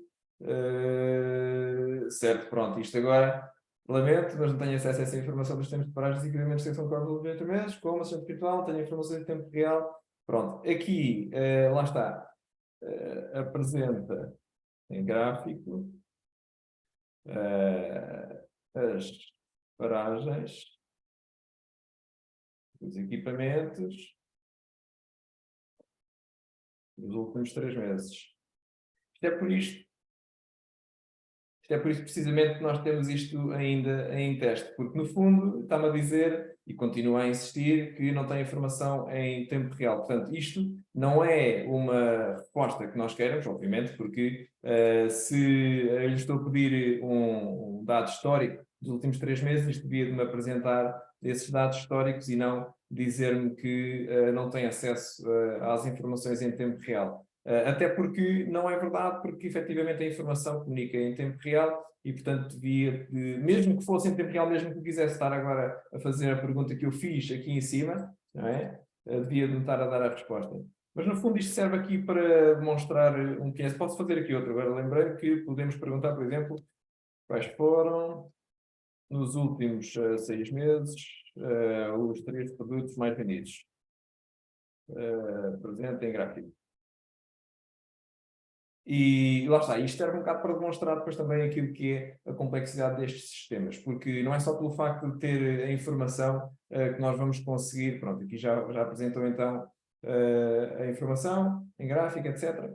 [SPEAKER 1] certo, pronto, isto agora, lamento, mas não tenho acesso a essa informação dos tempos de paragem dos equipamentos de secção de corte de 90 meses, como assistente virtual, tenho informações em tempo real, pronto, aqui, lá está, apresenta em gráfico as paragens dos equipamentos nos últimos 3 meses. Isto é por isso precisamente que nós temos isto ainda em teste, porque no fundo está-me a dizer, e continua a insistir, que não tem informação em tempo real. Portanto, isto não é uma resposta que nós queremos, obviamente, porque se eu lhe estou a pedir um dado histórico dos últimos 3 meses, isto devia de me apresentar esses dados históricos e não dizer-me que não tem acesso às informações em tempo real. Até porque não é verdade, porque efetivamente a informação comunica em tempo real e, portanto, devia, mesmo que fosse em tempo real, mesmo que eu quisesse estar agora a fazer a pergunta que eu fiz aqui em cima, não é? Devia de me estar a dar a resposta. Mas, no fundo, isto serve aqui para demonstrar um que é. Posso fazer aqui outro. Agora lembrei que podemos perguntar, por exemplo, quais foram, nos últimos 6 meses, os 3 produtos mais vendidos. Presente em gráfico. E lá está, isto serve um bocado para demonstrar depois também aquilo que é a complexidade destes sistemas, porque não é só pelo facto de ter a informação que nós vamos conseguir, pronto, aqui já apresentou então a informação em gráfico, etc.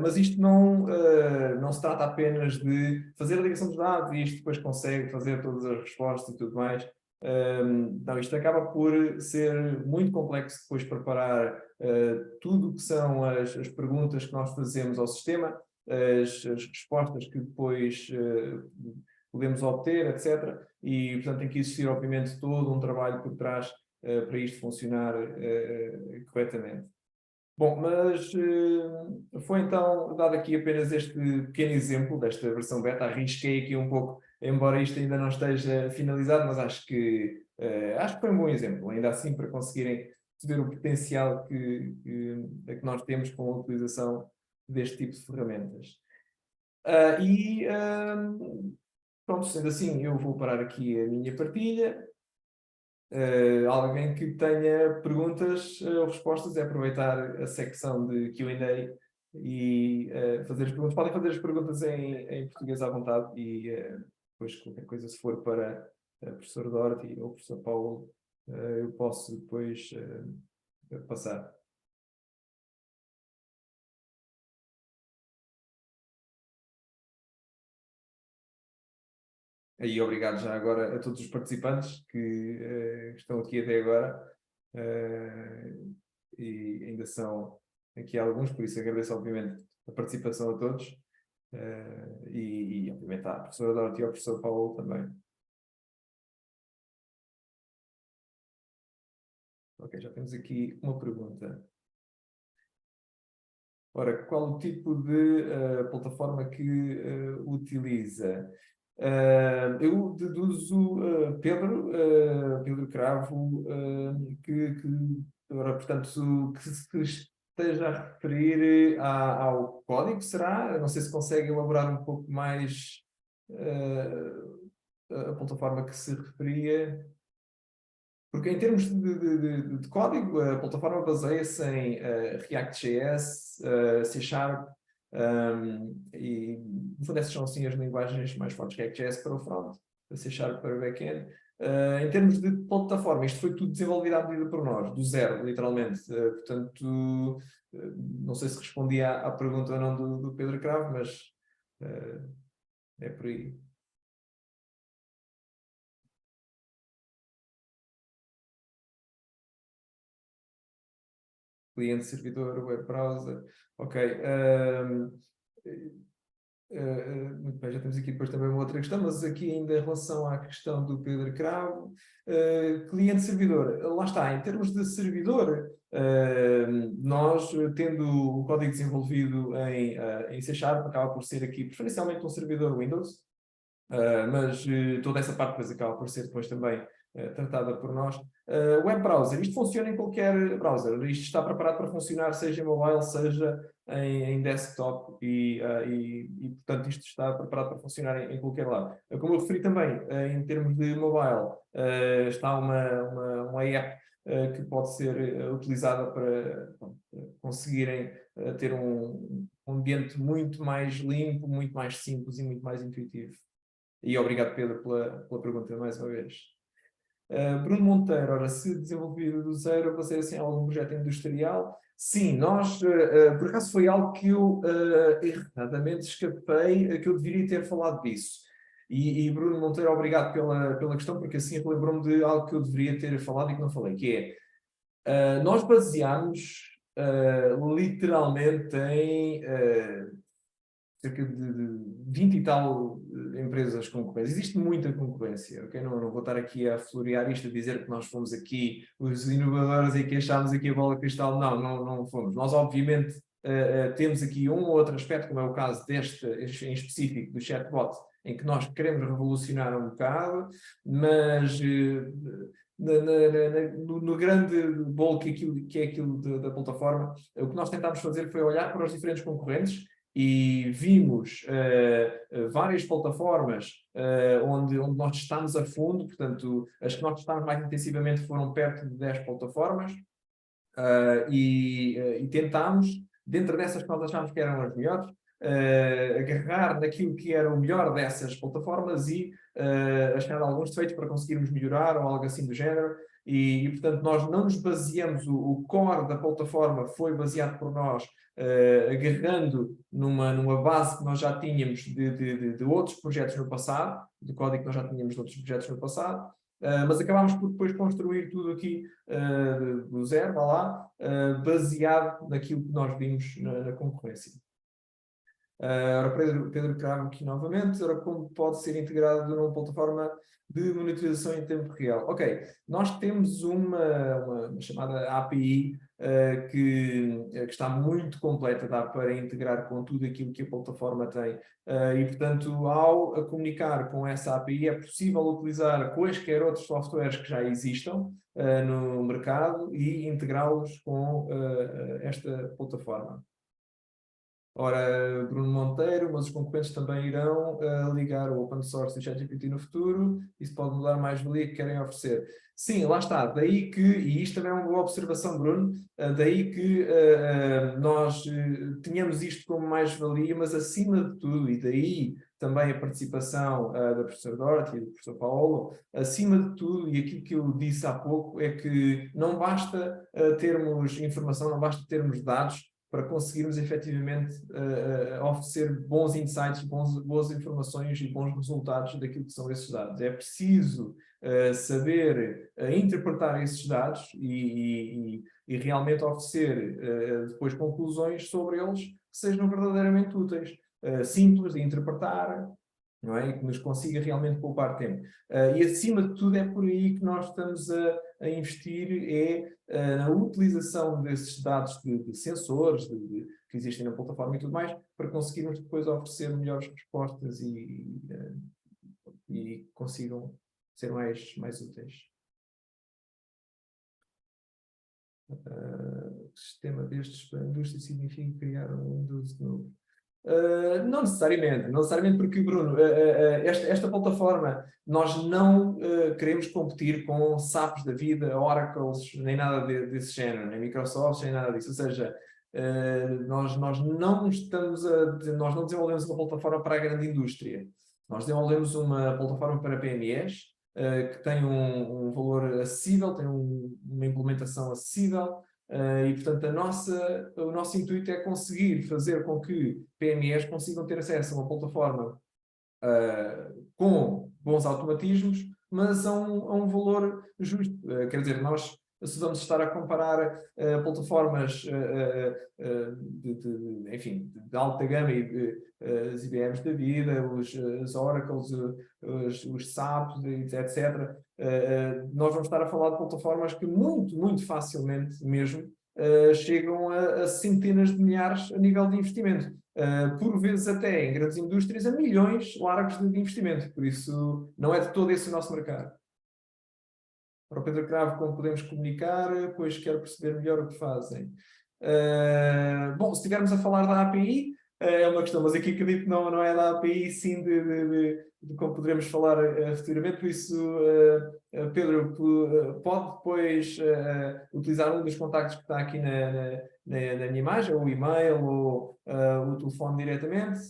[SPEAKER 1] Mas isto não se trata apenas de fazer a ligação dos dados e isto depois consegue fazer todas as respostas e tudo mais. Não, isto acaba por ser muito complexo depois preparar tudo o que são as perguntas que nós fazemos ao sistema, as respostas que depois podemos obter, etc. E, portanto, tem que existir, obviamente, todo um trabalho por trás para isto funcionar corretamente. Bom, mas foi então dado aqui apenas este pequeno exemplo desta versão beta. Arrisquei aqui um pouco, embora isto ainda não esteja finalizado, mas acho que foi um bom exemplo, ainda assim, para conseguirem ver o potencial que nós temos com a utilização deste tipo de ferramentas. Pronto, sendo assim, eu vou parar aqui a minha partilha. Alguém que tenha perguntas ou respostas, é aproveitar a secção de Q&A e fazer as perguntas. Podem fazer as perguntas em português à vontade e depois qualquer coisa, se for para a professora Dorothy ou o professor Paulo, eu posso depois passar. E obrigado já agora a todos os participantes que estão aqui até agora. E ainda são aqui alguns, por isso agradeço obviamente a participação a todos e obviamente à professora Dorothy e ao professor Paulo também. Ok, já temos aqui uma pergunta. Ora, qual o tipo de plataforma que utiliza? Eu deduzo, Pedro Cravo, portanto, que se esteja a referir ao código, será? Não sei se consegue elaborar um pouco mais a plataforma que se referia. Porque em termos de código, a plataforma baseia-se em React.js, C Sharp, e no fundo essas são assim as linguagens mais fortes, React.js para o front, C Sharp para o back-end. Em termos de plataforma, isto foi tudo desenvolvido à medida por nós, do zero, literalmente. Portanto, não sei se respondi à pergunta ou não do Pedro Cravo, mas é por aí. Cliente, servidor, web browser, ok. Muito bem, já temos aqui depois também uma outra questão, mas aqui ainda em relação à questão do Pedro Cravo, cliente-servidor, lá está, em termos de servidor, nós, tendo o código desenvolvido em C Sharp, acaba por ser aqui preferencialmente um servidor Windows, mas toda essa parte depois acaba por ser depois também tratada por nós. Web browser, isto funciona em qualquer browser, isto está preparado para funcionar seja em mobile, seja em desktop e portanto isto está preparado para funcionar em qualquer lado. Como eu referi também, em termos de mobile, está uma app que pode ser utilizada para conseguirem ter um ambiente muito mais limpo, muito mais simples e muito mais intuitivo. E obrigado, Pedro, pela pergunta mais uma vez. Bruno Monteiro, ora, se desenvolvido do zero, você assim algum projeto industrial? Sim, nós, por acaso foi algo que eu erradamente escapei, que eu deveria ter falado disso. E Bruno Monteiro, obrigado pela questão, porque assim relembrou-me de algo que eu deveria ter falado e que não falei, que é, nós baseámos literalmente em cerca de 20 e tal empresas concorrentes. Existe muita concorrência, ok? Não vou estar aqui a florear isto, a dizer que nós fomos aqui os inovadores e que achámos aqui a bola de cristal. Não fomos. Nós, obviamente, temos aqui um ou outro aspecto, como é o caso deste em específico do chatbot, em que nós queremos revolucionar um bocado, mas no grande bolo que é aquilo da plataforma, o que nós tentámos fazer foi olhar para os diferentes concorrentes e vimos várias plataformas onde nós testámos a fundo, portanto, as que nós testámos mais intensivamente foram perto de 10 plataformas e tentámos, dentro dessas que nós achámos que eram as melhores, agarrar naquilo que era o melhor dessas plataformas e achar alguns defeitos para conseguirmos melhorar ou algo assim do género. Portanto, nós não nos baseamos, o core da plataforma foi baseado por nós, agarrando numa base que nós já tínhamos de outros projetos no passado, de código que nós já tínhamos de outros projetos no passado, mas acabámos por depois construir tudo aqui do zero, vá lá, baseado naquilo que nós vimos na concorrência. Ora, Pedro Cravo aqui novamente, ora, como pode ser integrado numa plataforma de monitorização em tempo real? Ok, nós temos uma chamada API que está muito completa, dá para integrar com tudo aquilo que a plataforma tem e, portanto, ao comunicar com essa API é possível utilizar quaisquer outros softwares que já existam no mercado e integrá-los com esta plataforma. Ora, Bruno Monteiro, mas os concorrentes também irão ligar o open source e o ChatGPT no futuro, isso pode mudar mais valia que querem oferecer. Sim, lá está, daí que, e isto também é uma boa observação, Bruno, daí que nós tínhamos isto como mais-valia, mas acima de tudo, e daí também a participação da professora Dorothy e do professor Paulo, acima de tudo, e aquilo que eu disse há pouco, é que não basta termos informação, não basta termos dados, para conseguirmos efetivamente oferecer bons insights, boas informações e bons resultados daquilo que são esses dados. É preciso saber interpretar esses dados e realmente oferecer depois conclusões sobre eles que sejam verdadeiramente úteis, simples de interpretar, não é? E que nos consiga realmente poupar tempo. E acima de tudo é por aí que nós estamos a investir, na utilização desses dados de sensores que existem na plataforma e tudo mais, para conseguirmos depois oferecer melhores respostas e consigam ser mais úteis. Sistema destes para a indústria significa criar um Windows novo. Não necessariamente porque, Bruno, esta plataforma, nós não queremos competir com SAPs da vida, Oracles, nem nada desse género, nem Microsoft, nem nada disso. Ou seja, nós não desenvolvemos uma plataforma para a grande indústria. Nós desenvolvemos uma plataforma para PMEs, que tem um valor acessível, tem uma implementação acessível, e, portanto, o nosso intuito é conseguir fazer com que PMEs consigam ter acesso a uma plataforma com bons automatismos, mas a um valor justo. Quer dizer, nós, se vamos estar a comparar plataformas enfim, de alta gama, as IBMs da vida, os Oracles, os SAPs, etc., nós vamos estar a falar de plataformas que muito facilmente mesmo chegam a centenas de milhares a nível de investimento. Por vezes até em grandes indústrias a milhões largos de investimento. Por isso não é de todo esse o nosso mercado. Para o Pedro Cravo, como podemos comunicar, pois quero perceber melhor o que fazem. Bom, se estivermos a falar da API, é uma questão, mas aqui acredito que não é da API, sim de como poderemos falar futuramente. Por isso, Pedro, pode depois utilizar um dos contactos que está aqui na minha imagem, ou o e-mail, ou o telefone diretamente,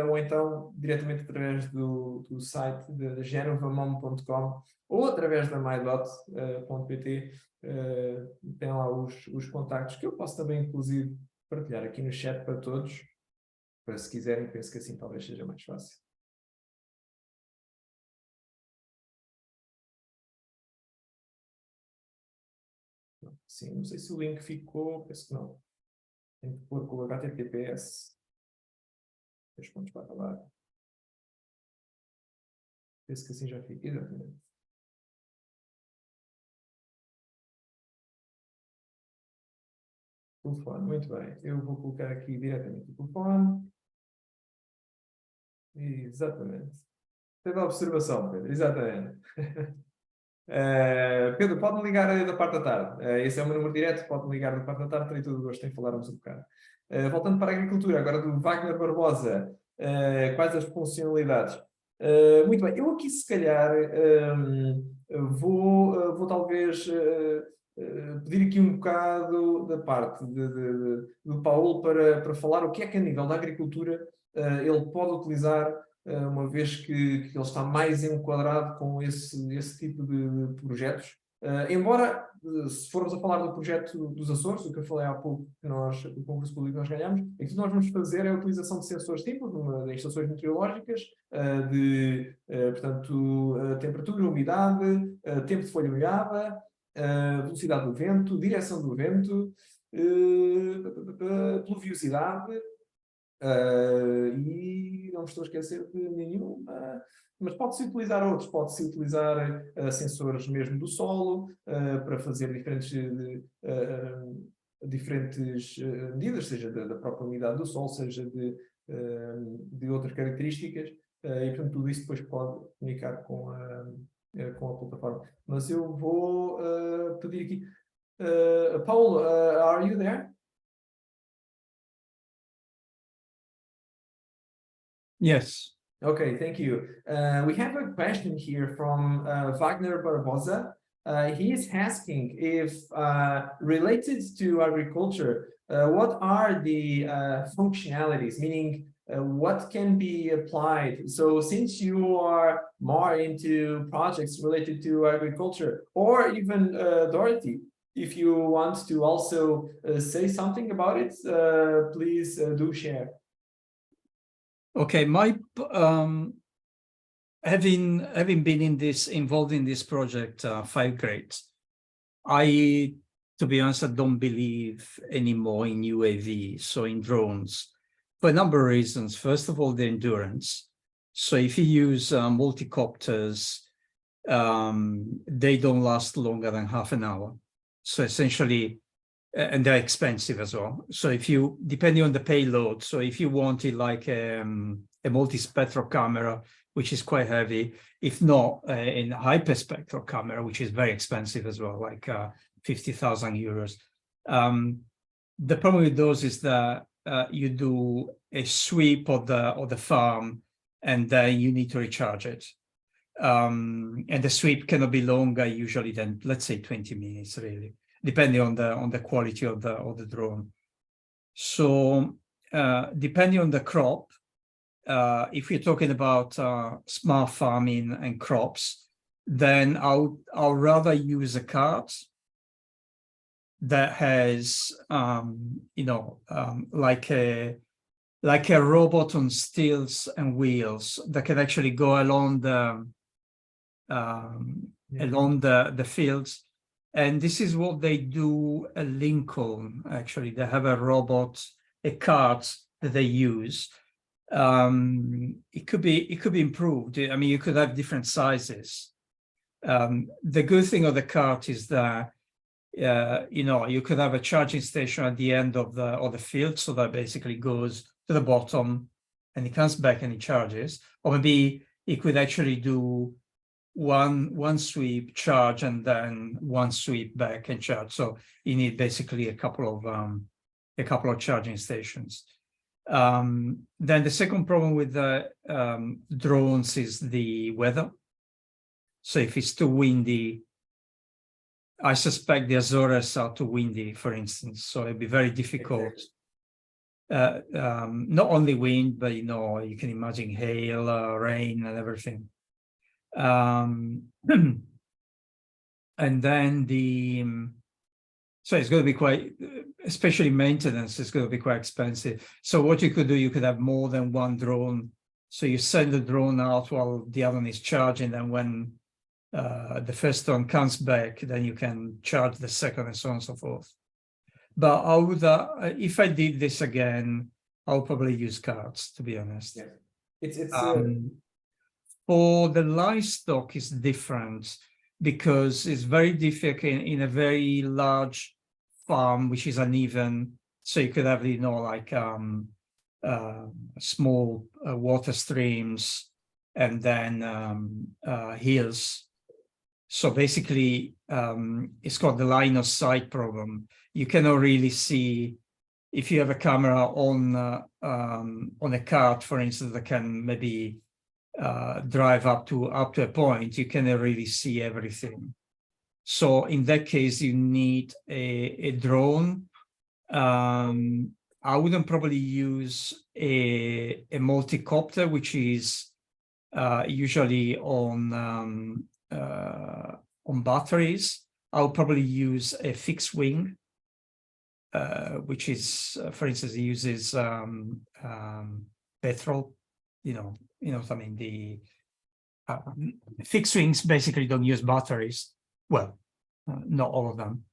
[SPEAKER 1] ou então diretamente através do site de jenovamom.com, ou através da mydot.pt, tem lá os contactos, que eu posso também, inclusive, partilhar aqui no chat para todos, para se quiserem. Penso que assim talvez seja mais fácil. Sim, não sei se o link ficou, penso que não. Tem que pôr com o HTTPS. 2 pontos para acabar. Penso que assim já fica, exatamente. Telefone, muito bem. Eu vou colocar aqui diretamente o telefone. Exatamente. Teve a observação, Pedro, exatamente. Pedro, pode-me ligar da parte da tarde. Esse é o meu número direto, pode-me ligar da parte da tarde, terei todo o gosto em falarmos um bocado. Voltando para a agricultura, agora do Wagner Barbosa, quais as funcionalidades? Muito bem, eu aqui se calhar vou talvez pedir aqui um bocado da parte do Paulo para falar o que é que a nível da agricultura ele pode utilizar, uma vez que ele está mais enquadrado com esse tipo de projetos. Embora, se formos a falar do projeto dos Açores, o que eu falei há pouco, o concurso público que nós ganhamos, aquilo que nós vamos fazer é a utilização de sensores tipo, de estações meteorológicas, portanto, temperatura, umidade, tempo de folha molhada, velocidade do vento, direção do vento, pluviosidade, e não me estou a esquecer de nenhuma, mas pode-se utilizar outros, pode-se utilizar sensores mesmo do solo, para fazer diferentes medidas, seja da própria umidade do solo, seja de outras características, e portanto tudo isso depois pode comunicar com a plataforma. Mas eu vou pedir aqui, Paulo, are you there?
[SPEAKER 2] Yes.
[SPEAKER 1] Okay, thank you. We have a question here from Wagner Barbosa. He is asking if, related to agriculture, what are the functionalities, meaning what can be applied? So since you are more into projects related to agriculture, or even Dorothy, if you want to also say something about it, please do share.
[SPEAKER 2] Okay, my having been involved in this project 5 grades, to be honest, I don't believe anymore in UAV, so in drones, for a number of reasons. First of all, the endurance. So if you use multicopters, they don't last longer than half an hour. So essentially, and they're expensive as well. So if you, depending on the payload, so if you wanted like a multispectral camera, which is quite heavy, if not in a hyperspectral camera, which is very expensive as well, like 50,000 euros. The problem with those is that you do a sweep of the farm, and then you need to recharge it. And the sweep cannot be longer usually than, let's say, 20 minutes, really, depending on the quality of the drone. So depending on the crop, if we're talking about smart farming and crops, then I'll rather use a cart that has like a robot on stilts and wheels that can actually go along the fields. And this is what they do at Lincoln. Actually, they have a robot, a cart that they use. It could be improved. I mean, you could have different sizes. The good thing of the cart is that you could have a charging station at the end of the field, so that basically goes to the bottom and it comes back and it charges. Or maybe it could actually do one sweep, charge, and then one sweep back and charge. So you need basically a couple of charging stations. Then the second problem with the drones is the weather. So if it's too windy, I suspect the Azores are too windy, for instance. So it'd be very difficult. Not only wind, but you can imagine hail, rain, and everything. And then so it's going to be quite, especially maintenance, is going to be quite expensive. So what you could do, you could have more than one drone. So you send the drone out while the other one is charging, and when the first one comes back, then you can charge the second, and so on and so forth. But I would, if I did this again, I'll probably use carts, to be honest.
[SPEAKER 1] Yeah. It's
[SPEAKER 2] for the livestock is different, because it's very difficult in a very large farm, which is uneven. So you could have, like small water streams, and then hills. So basically, it's called the line of sight problem. You cannot really see if you have a camera on a cart, for instance, that can maybe drive up to a point. You cannot really see everything. So in that case, you need a drone. I wouldn't probably use a multicopter, which is usually on batteries. I'll probably use a fixed wing, which is, for instance, it uses petrol. What I mean. The fixed wings basically don't use batteries. Well, not all of them.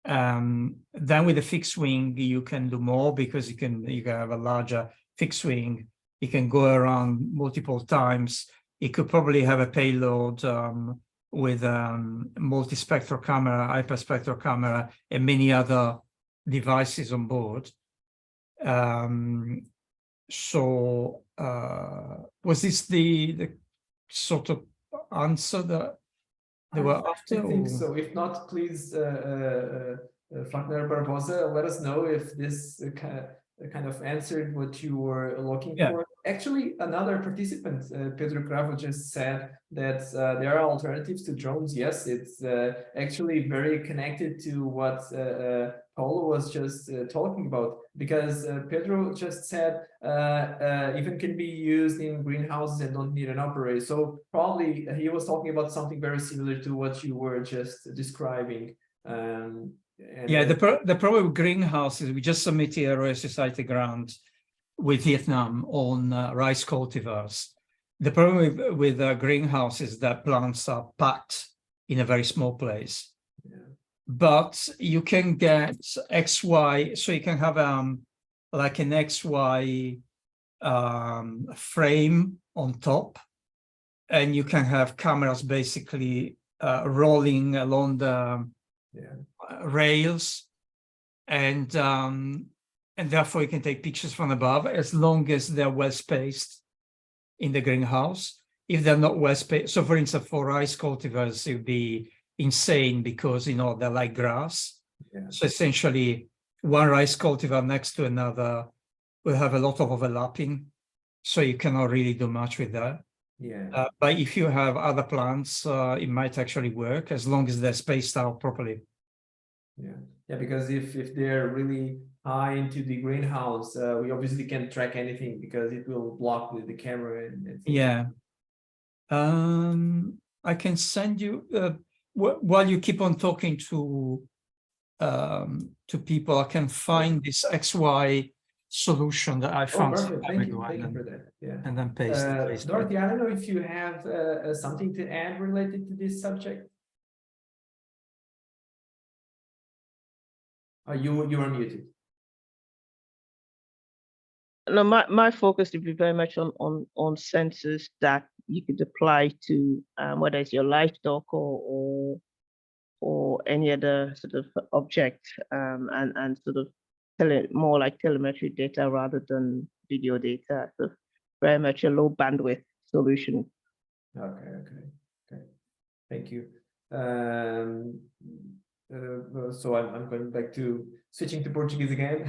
[SPEAKER 2] Then with a fixed wing, you can do more, because you can have a larger fixed wing. You can go around multiple times. It could probably have a payload with multispectral camera, hyperspectral camera, and many other devices on board. So was this the sort of answer that they were after?
[SPEAKER 1] I think so. If not, please, Flankner Barbosa, let us know if this kind of answered what you were looking for. Actually, another participant, Pedro Cravo, just said that there are alternatives to drones. Yes, it's actually very connected to what Paulo was just talking about, because Pedro just said even can be used in greenhouses and don't need an operator. So probably he was talking about something very similar to what you were just describing.
[SPEAKER 2] The problem with greenhouses, we just submitted a Royal Society grant with Vietnam on rice cultivars. The problem with greenhouses is that plants are packed in a very small place.
[SPEAKER 1] Yeah.
[SPEAKER 2] But you can get XY, so you can have like an XY frame on top, and you can have cameras basically rolling along the rails, and therefore you can take pictures from above, as long as they're well spaced in the greenhouse. If they're not well spaced, so for instance, for rice cultivars, it would be insane, because they're like grass. So essentially, one rice cultivar next to another, will have a lot of overlapping, so you cannot really do much with that.
[SPEAKER 1] Yeah.
[SPEAKER 2] But if you have other plants, it might actually work as long as they're spaced out properly.
[SPEAKER 1] Yeah, because if they're really high into the greenhouse, we obviously can't track anything because it will block the camera and things.
[SPEAKER 2] Yeah. I can send you while you keep on talking to people. I can find this XY solution that I found.
[SPEAKER 1] Perfect. Thank you for that. Yeah.
[SPEAKER 2] And then paste it.
[SPEAKER 1] Dorothy, I don't know if you have something to add related to this subject. You are muted.
[SPEAKER 3] No, my focus would be very much on sensors that you could apply to whether it's your livestock or any other sort of object, and sort of more like telemetry data rather than video data. So very much a low bandwidth solution.
[SPEAKER 1] Okay. Thank you. So I'm going back to switching to Portuguese again.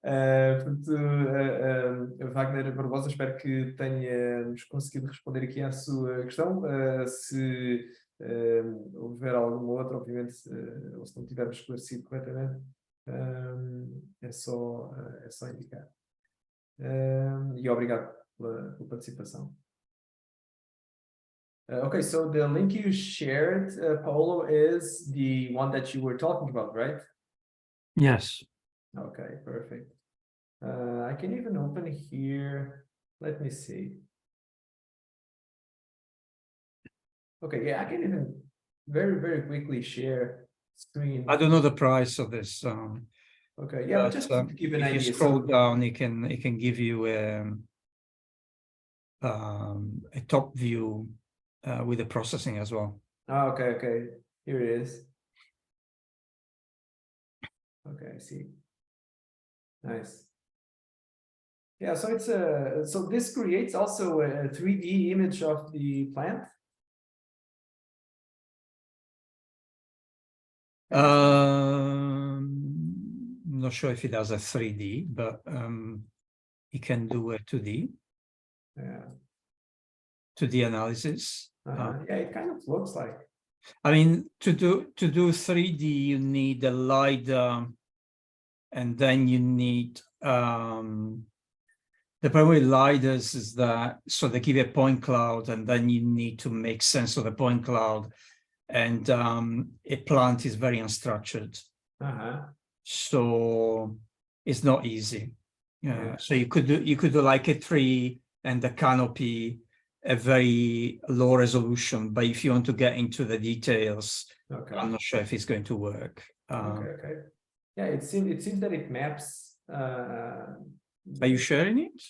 [SPEAKER 1] Portanto, Wagner Barbosa, espero que tenhamos conseguido responder aqui à sua questão. Se houver alguma outra, obviamente, ou se não tivermos esclarecido corretamente, é só indicar. E obrigado pela participação. Okay, so the link you shared, Paulo, is the one that you were talking about, right?
[SPEAKER 2] Yes.
[SPEAKER 1] Okay, perfect. I can even open here. Let me see. Okay, yeah, I can even very quickly share screen.
[SPEAKER 2] I don't know the price of this.
[SPEAKER 1] Okay, yeah, but just to give an idea.
[SPEAKER 2] If you scroll down, it can give you a top view with the processing as well.
[SPEAKER 1] Oh, okay. Here it is. Okay, I see. Nice. Yeah, so it's so this creates also a 3D image of the plant.
[SPEAKER 2] I'm not sure if it has a 3D, but it can do a 2D.
[SPEAKER 1] Yeah.
[SPEAKER 2] 2D analysis.
[SPEAKER 1] Yeah, it kind of looks like.
[SPEAKER 2] I mean, to do 3D, you need a LiDAR, and then you need the problem with LiDARs is that so they give you a point cloud, and then you need to make sense of the point cloud, and a plant is very unstructured, so it's not easy. Yeah. So you could do like a tree and the canopy, a very low resolution, but if you want to get into the details, I'm not sure if it's going to work.
[SPEAKER 1] Okay. Yeah, it seems that it maps.
[SPEAKER 2] Are you sharing it?